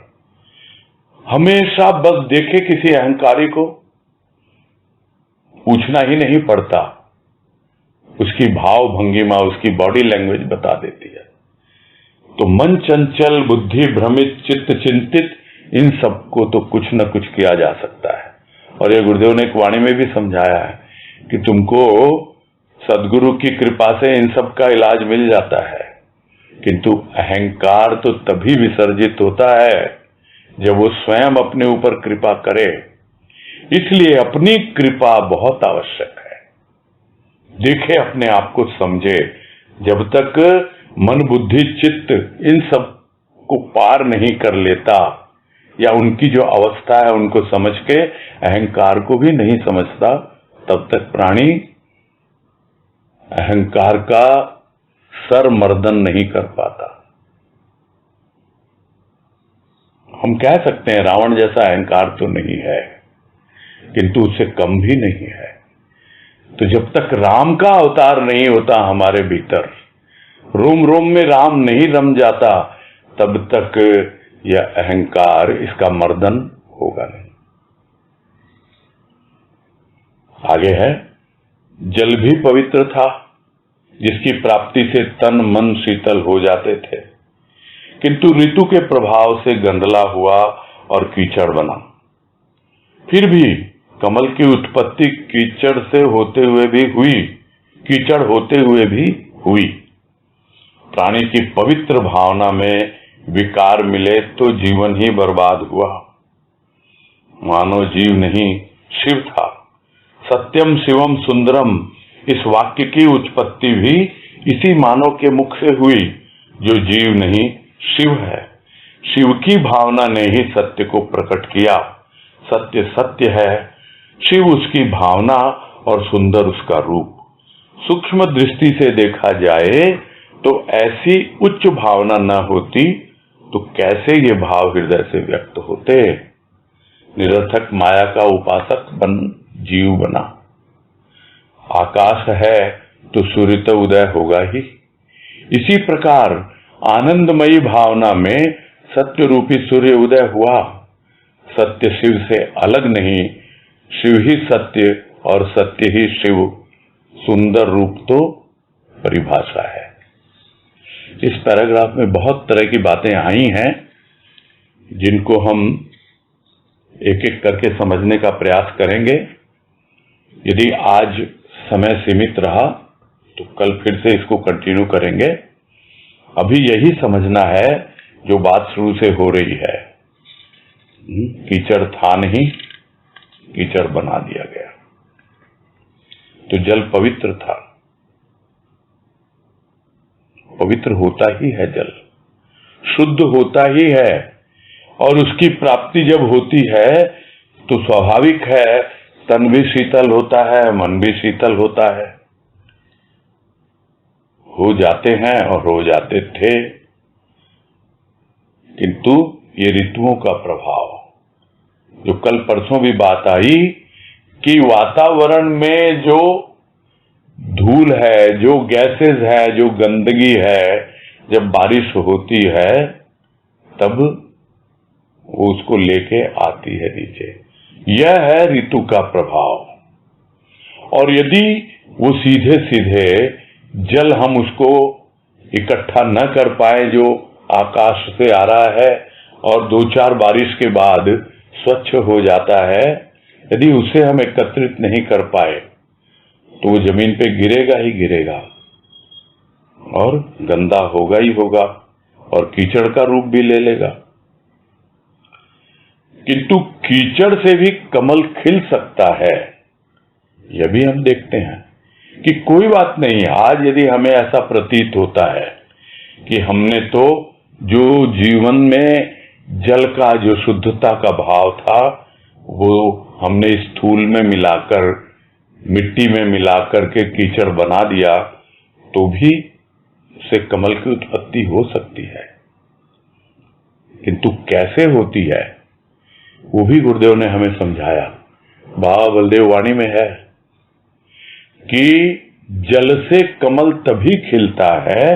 हमेशा बस देखे किसी अहंकारी को, पूछना ही नहीं पड़ता, उसकी भाव भंगिमा, उसकी बॉडी लैंग्वेज बता देती है। तो मन चंचल, बुद्धि भ्रमित, चित्त चिंतित, इन सबको तो कुछ न कुछ किया जा सकता है। और ये गुरुदेव ने एक वाणी में भी समझाया है कि तुमको सदगुरु की कृपा से इन सब का इलाज मिल जाता है, किंतु अहंकार तो तभी विसर्जित होता है जब वो स्वयं अपने ऊपर कृपा करे। इसलिए अपनी कृपा बहुत आवश्यक है। देखे, अपने आप को समझे। जब तक मन बुद्धि चित्त इन सब को पार नहीं कर लेता या उनकी जो अवस्था है उनको समझ के अहंकार को भी नहीं समझता, तब तक प्राणी अहंकार का सर मर्दन नहीं कर पाता। हम कह सकते हैं रावण जैसा अहंकार तो नहीं है, किंतु उससे कम भी नहीं है। तो जब तक राम का अवतार नहीं होता हमारे भीतर, रोम रोम में राम नहीं रम जाता, तब तक यह अहंकार, इसका मर्दन होगा नहीं। आगे है, जल भी पवित्र था, जिसकी प्राप्ति से तन मन शीतल हो जाते थे, किंतु ऋतु के प्रभाव से गंदला हुआ और कीचड़ बना। फिर भी कमल की उत्पत्ति कीचड़ से होते हुए भी हुई, कीचड़ होते हुए भी हुई। प्राणी की पवित्र भावना में विकार मिले तो जीवन ही बर्बाद हुआ। मानो जीव नहीं शिव था। सत्यम शिवम सुंदरम, इस वाक्य की उत्पत्ति भी इसी मानव के मुख से हुई, जो जीव नहीं शिव है। शिव की भावना ने ही सत्य को प्रकट किया। सत्य सत्य है, शिव उसकी भावना और सुंदर उसका रूप। सूक्ष्म दृष्टि से देखा जाए तो ऐसी उच्च भावना न होती तो कैसे ये भाव हृदय से व्यक्त होते। निरर्थक माया का उपासक बन जीव बना। आकाश है तो सूर्य तो उदय होगा ही। इसी प्रकार आनंदमयी भावना में सत्य रूपी सूर्य उदय हुआ। सत्य शिव से अलग नहीं, शिव ही सत्य और सत्य ही शिव। सुंदर रूप तो परिभाषा है। इस पैराग्राफ में बहुत तरह की बातें आई हैं, जिनको हम एक एक करके समझने का प्रयास करेंगे। यदि आज समय सीमित रहा तो कल फिर से इसको कंटिन्यू करेंगे। अभी यही समझना है जो बात शुरू से हो रही है। कीचड़ था नहीं, कीचड़ बना दिया गया। तो जल पवित्र था। पवित्र होता ही है जल, शुद्ध होता ही है, और उसकी प्राप्ति जब होती है तो स्वाभाविक है तन भी शीतल होता है, मन भी शीतल होता है। हो जाते हैं और हो जाते थे, किंतु ये ऋतुओं का प्रभाव, जो कल परसों भी बात आई कि वातावरण में जो धूल है, जो गैसेस है, जो गंदगी है, जब बारिश होती है तब वो उसको लेके आती है नीचे। यह है ऋतु का प्रभाव। और यदि वो सीधे सीधे जल हम उसको इकट्ठा न कर पाए जो आकाश से आ रहा है और दो चार बारिश के बाद स्वच्छ हो जाता है, यदि उसे हम एकत्रित नहीं कर पाए तो वो जमीन पे गिरेगा ही गिरेगा और गंदा होगा ही होगा और कीचड़ का रूप भी ले लेगा। किंतु कीचड़ से भी कमल खिल सकता है, यह भी हम देखते हैं कि कोई बात नहीं। आज यदि हमें ऐसा प्रतीत होता है कि हमने तो जो जीवन में जल का जो शुद्धता का भाव था वो हमने स्थूल में मिलाकर, मिट्टी में मिलाकर के कीचड़ बना दिया, तो भी उससे कमल की उत्पत्ति हो सकती है। किंतु कैसे होती है वो भी गुरुदेव ने हमें समझाया। बाबा बलदेव वाणी में है कि जल से कमल तभी खिलता है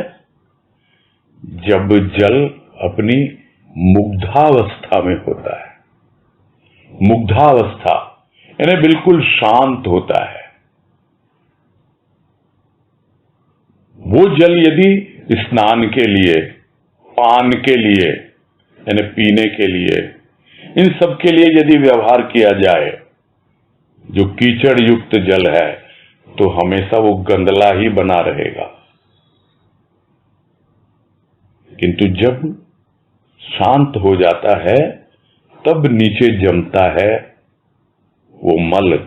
जब जल अपनी मुग्धावस्था में होता है। मुग्धावस्था यानी बिल्कुल शांत होता है। वो जल यदि स्नान के लिए, पान के लिए यानी पीने के लिए, इन सब के लिए यदि व्यवहार किया जाए, जो कीचड़ युक्त जल है, तो हमेशा वो गंदला ही बना रहेगा। किंतु जब शांत हो जाता है तब नीचे जमता है वो मल,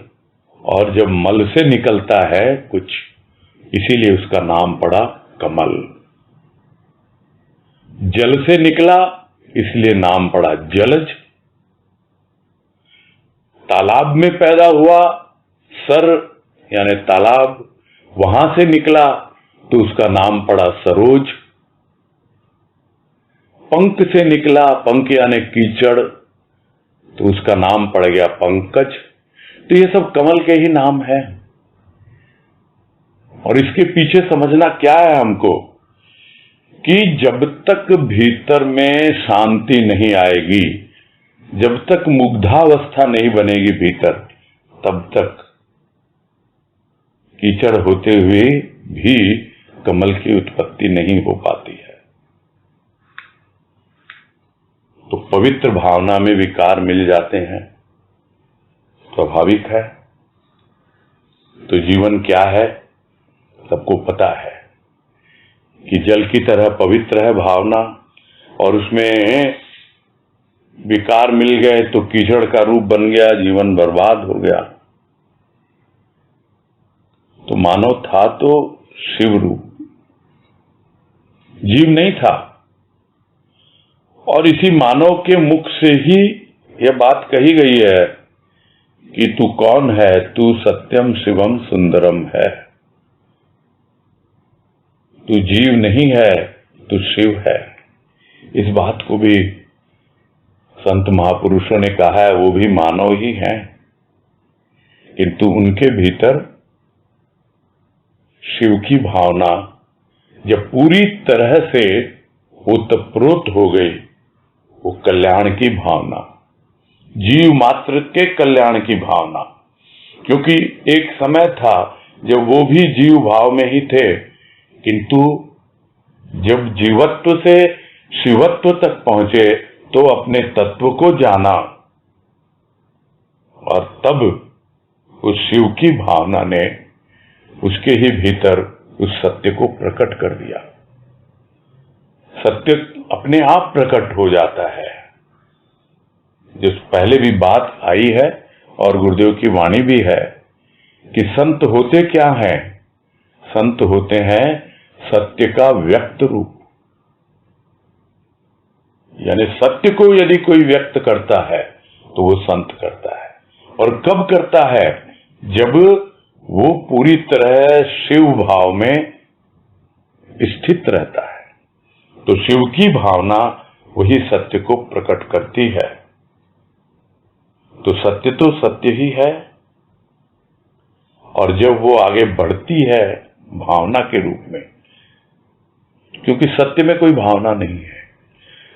और जब मल से निकलता है कुछ, इसीलिए उसका नाम पड़ा कमल। जल से निकला इसलिए नाम पड़ा जलज। तालाब में पैदा हुआ सर यानी तालाब, वहां से निकला तो उसका नाम पड़ा सरोज। पंख से निकला, पंख यानी कीचड़, तो उसका नाम पड़ गया पंकज। तो ये सब कमल के ही नाम है। और इसके पीछे समझना क्या है हमको, कि जब तक भीतर में शांति नहीं आएगी, जब तक मुग्धावस्था नहीं बनेगी भीतर, तब तक कीचड़ होते हुए भी कमल की उत्पत्ति नहीं हो पाती है। तो पवित्र भावना में विकार मिल जाते हैं, स्वाभाविक है। तो जीवन क्या है सबको पता है कि जल की तरह पवित्र है भावना, और उसमें विकार मिल गए तो कीचड़ का रूप बन गया, जीवन बर्बाद हो गया। तो मानव था तो शिव रूप, जीव नहीं था। और इसी मानव के मुख से ही यह बात कही गई है कि तू कौन है, तू सत्यम शिवम सुंदरम है। तू जीव नहीं है, तू शिव है। इस बात को भी संत महापुरुषों ने कहा है, वो भी मानव ही हैं, किंतु उनके भीतर शिव की भावना जब पूरी तरह से ओतप्रोत हो गई, वो कल्याण की भावना, जीव मात्र के कल्याण की भावना। क्योंकि एक समय था जब वो भी जीव भाव में ही थे, किंतु जब जीवत्व से शिवत्व तक पहुंचे तो अपने तत्व को जाना, और तब उस शिव की भावना ने उसके ही भीतर उस सत्य को प्रकट कर दिया। सत्य अपने आप प्रकट हो जाता है। जो पहले भी बात आई है और गुरुदेव की वाणी भी है कि संत होते क्या हैं? संत होते हैं सत्य का व्यक्त रूप। यानी सत्य को यदि कोई व्यक्त करता है तो वो संत करता है। और कब करता है? जब वो पूरी तरह शिव भाव में स्थित रहता है। तो शिव की भावना वही सत्य को प्रकट करती है। तो सत्य ही है, और जब वो आगे बढ़ती है भावना के रूप में, क्योंकि सत्य में कोई भावना नहीं है,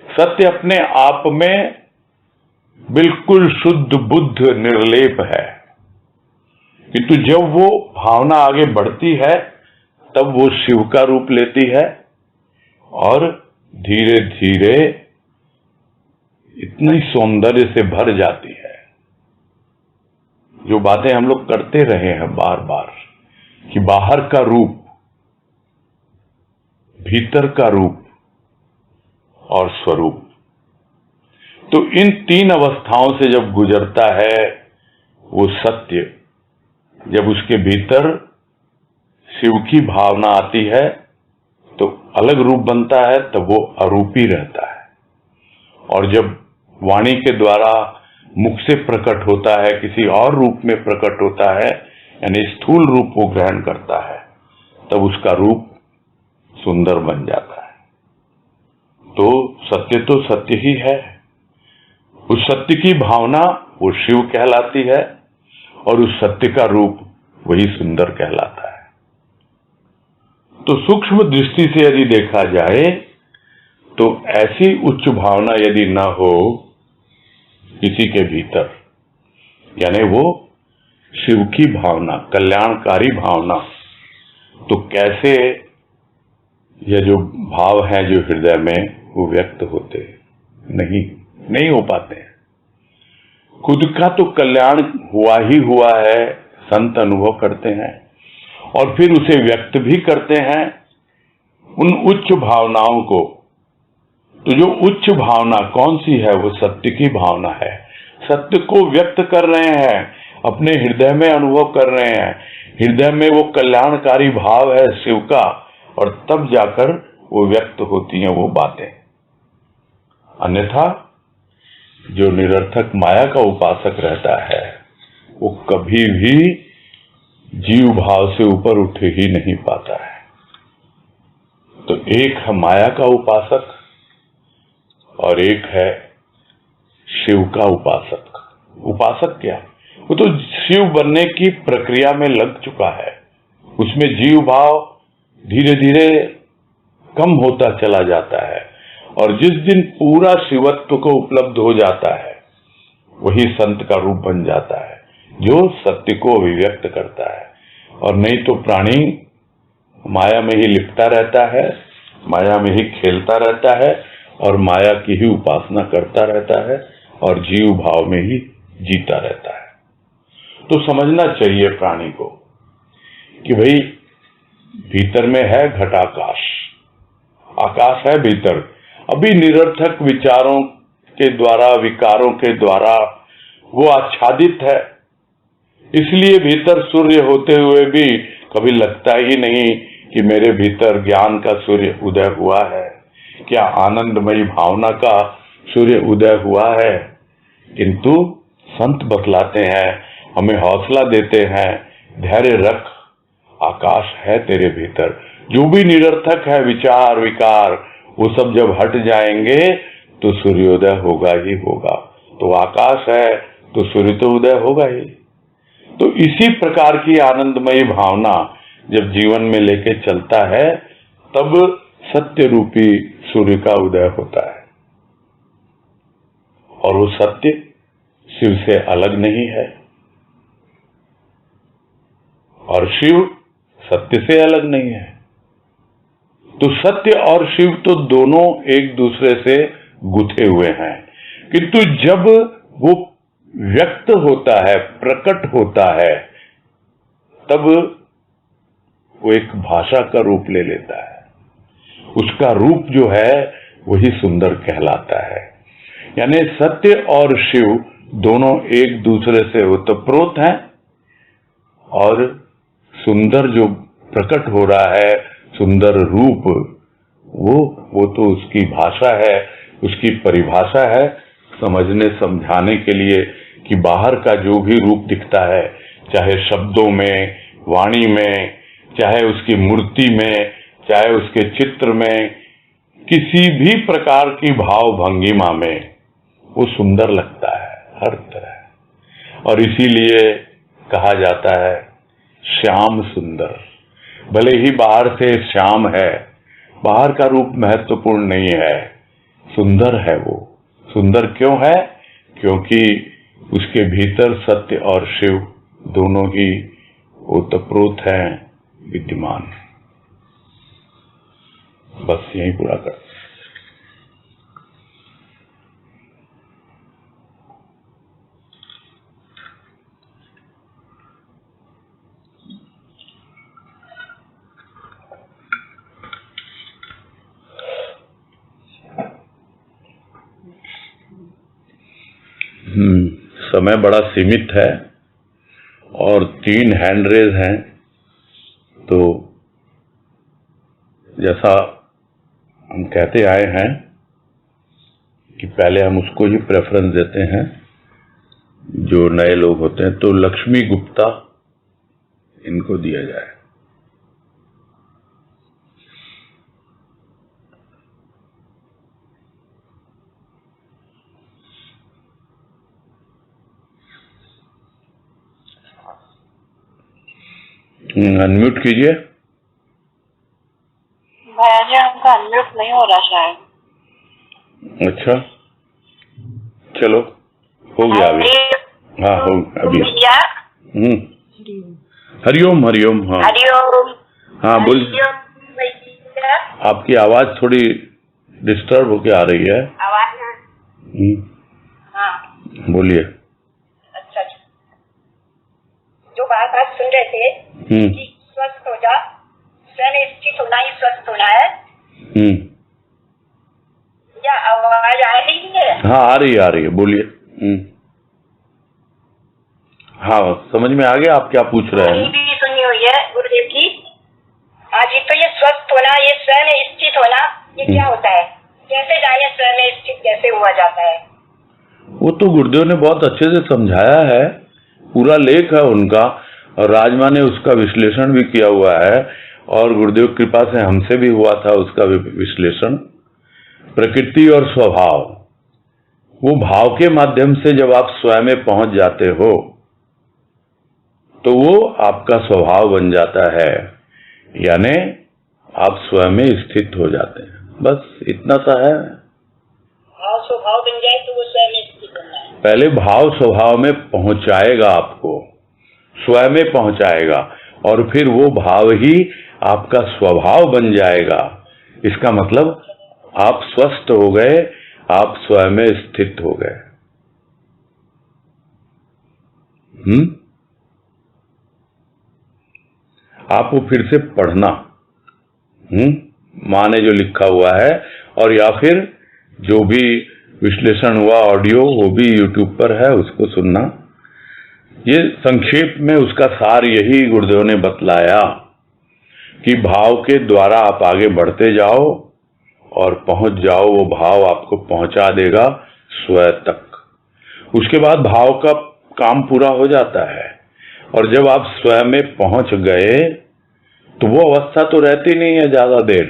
सत्य अपने आप में बिल्कुल शुद्ध बुद्ध निर्लेप है। किंतु जब वो भावना आगे बढ़ती है तब वो शिव का रूप लेती है, और धीरे धीरे इतनी सौंदर्य से भर जाती है। जो बातें हम लोग करते रहे हैं बार बार कि बाहर का रूप, भीतर का रूप और स्वरूप, तो इन तीन अवस्थाओं से जब गुजरता है वो सत्य, जब उसके भीतर शिव की भावना आती है तो अलग रूप बनता है, तब वो अरूपी रहता है। और जब वाणी के द्वारा मुख से प्रकट होता है, किसी और रूप में प्रकट होता है, यानी स्थूल रूप वो ग्रहण करता है, तब उसका रूप सुंदर बन जाता है। तो सत्य ही है। उस सत्य की भावना वो शिव कहलाती है, और उस सत्य का रूप वही सुंदर कहलाता है। तो सूक्ष्म दृष्टि से यदि देखा जाए तो ऐसी उच्च भावना यदि न हो किसी के भीतर, यानी वो शिव की भावना, कल्याणकारी भावना, तो कैसे ये जो भाव है जो हृदय में वो व्यक्त होते नहीं हो पाते हैं। खुद का तो कल्याण हुआ ही हुआ है, संत अनुभव करते हैं और फिर उसे व्यक्त भी करते हैं उन उच्च भावनाओं को। तो जो उच्च भावना कौन सी है? वो सत्य की भावना है। सत्य को व्यक्त कर रहे हैं, अपने हृदय में अनुभव कर रहे हैं। हृदय में वो कल्याणकारी भाव है शिव का, और तब जाकर वो व्यक्त होती हैं वो बातें। अन्यथा जो निरर्थक माया का उपासक रहता है वो कभी भी जीव भाव से ऊपर उठ ही नहीं पाता है। तो एक है माया का उपासक और एक है शिव का उपासक। उपासक क्या? वो तो शिव बनने की प्रक्रिया में लग चुका है। उसमें जीव भाव धीरे धीरे कम होता चला जाता है, और जिस दिन पूरा शिवत्व को उपलब्ध हो जाता है वही संत का रूप बन जाता है, जो सत्य को अभिव्यक्त करता है। और नहीं तो प्राणी माया में ही लिपटा रहता है, माया में ही खेलता रहता है और माया की ही उपासना करता रहता है और जीव भाव में ही जीता रहता है। तो समझना चाहिए प्राणी को कि भाई भीतर में है घटाकाश, आकाश है भीतर। अभी निरर्थक विचारों के द्वारा, विकारों के द्वारा वो आच्छादित है, इसलिए भीतर सूर्य होते हुए भी कभी लगता ही नहीं कि मेरे भीतर ज्ञान का सूर्य उदय हुआ है, क्या आनंदमयी भावना का सूर्य उदय हुआ है। किंतु संत बतलाते हैं, हमें हौसला देते हैं, धैर्य रख, आकाश है तेरे भीतर। जो भी निरर्थक है विचार विकार, वो सब जब हट जाएंगे तो सूर्योदय होगा ही होगा। तो आकाश है तो सूर्य तो उदय होगा ही। तो इसी प्रकार की आनंदमयी भावना जब जीवन में लेके चलता है तब सत्य रूपी सूर्य का उदय होता है। और वो सत्य शिव से अलग नहीं है और शिव सत्य से अलग नहीं है। तो सत्य और शिव तो दोनों एक दूसरे से गुथे हुए हैं, किंतु जब वो व्यक्त होता है, प्रकट होता है, तब वो एक भाषा का रूप ले लेता है। उसका रूप जो है वही सुंदर कहलाता है। यानी सत्य और शिव दोनों एक दूसरे से ओतप्रोत हैं और सुंदर जो प्रकट हो रहा है, सुंदर रूप, वो तो उसकी भाषा है, उसकी परिभाषा है समझने समझाने के लिए कि बाहर का जो भी रूप दिखता है, चाहे शब्दों में, वाणी में, चाहे उसकी मूर्ति में, चाहे उसके चित्र में, किसी भी प्रकार की भाव भंगिमा में वो सुंदर लगता है हर तरह। और इसीलिए कहा जाता है श्याम सुंदर। भले ही बाहर से श्याम है, बाहर का रूप महत्वपूर्ण नहीं है, सुंदर है वो। सुंदर क्यों है? क्योंकि उसके भीतर सत्य और शिव दोनों ही ओतप्रोत हैं, विद्यमान। बस यही पूरा कर। समय बड़ा सीमित है और 3 हैंड रेज हैं, तो जैसा हम कहते आए हैं कि पहले हम उसको ही प्रेफरेंस देते हैं जो नए लोग होते हैं, तो लक्ष्मी गुप्ता इनको दिया जाए। अनम्यूट कीजिए। भैया जी हमका अनम्यूट नहीं हो रहा शायद। अच्छा, चलो हो गया अभी। हाँ हो अभी। हरिओम हरिओम। हाँ हरिओम। हाँ बोल। आपकी आवाज थोड़ी डिस्टर्ब होके आ रही है। आवाज। बोलिए। रहे थे कि स्वस्थ हो जा, स्वयं स्थित होना ही स्वस्थ होना है। क्या आवाज आ रही है? हाँ आ रही है, बोलिए। हाँ समझ में आ गया आप क्या पूछ रहे हैं। भी सुनी हुई है गुरुदेव की। हाँ जी, तो ये स्वस्थ होना, ये स्वयं स्थित होना, ये क्या होता है? कैसे जाने स्वयं स्थित कैसे हुआ जाता है? वो तो गुरुदेव ने बहुत अच्छे से समझाया है, पूरा लेख है उनका, और राजमा ने उसका विश्लेषण भी किया हुआ है, और गुरुदेव की कृपा से हमसे भी हुआ था उसका विश्लेषण। प्रकृति और स्वभाव, वो भाव के माध्यम से जब आप स्वयं में पहुंच जाते हो तो वो आपका स्वभाव बन जाता है, यानी आप स्वयं में स्थित हो जाते हैं। बस इतना सा है। भाव स्वभाव बन जाए तो वो स्वयं स्थित होना है। पहले भाव स्वभाव में पहुंचाएगा, आपको स्वयं में पहुंचाएगा, और फिर वो भाव ही आपका स्वभाव बन जाएगा। इसका मतलब आप स्वस्थ हो गए, आप स्वयं में स्थित हो गए। आपको फिर से पढ़ना, माँ ने जो लिखा हुआ है, और या फिर जो भी विश्लेषण हुआ ऑडियो, वो भी YouTube पर है, उसको सुनना। ये संक्षेप में उसका सार यही गुरुदेव ने बतलाया कि भाव के द्वारा आप आगे बढ़ते जाओ और पहुंच जाओ, वो भाव आपको पहुंचा देगा स्वयं तक। उसके बाद भाव का काम पूरा हो जाता है, और जब आप स्वयं में पहुंच गए तो वो अवस्था तो रहती नहीं है ज्यादा देर।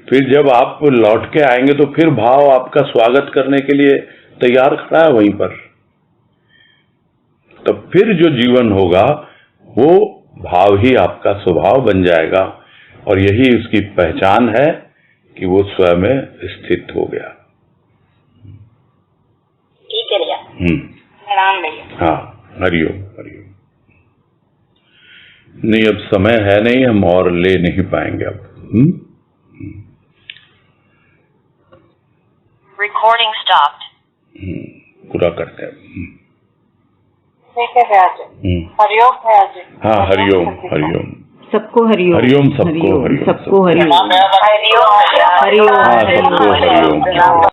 फिर जब आप लौट के आएंगे तो फिर भाव आपका स्वागत करने के लिए तैयार खड़ा है वहीं पर। तो फिर जो जीवन होगा वो भाव ही आपका स्वभाव बन जाएगा, और यही उसकी पहचान है कि वो स्वयं में स्थित हो गया। ठीक है भैया। प्रणाम भैया। हाँ, हरिओम हरिओम। नहीं अब समय है नहीं, हम और ले नहीं पाएंगे अब। Recording stopped. पूरा करते हैं। ठीक है भैया जी। हरिओम भैया जी। हाँ हरिओम हरिओम। सबको हरिओम। हरिओम सबको हरिओम। सबको हरिओम। हरिओम। हरिओम। हाँ सबको हरिओम।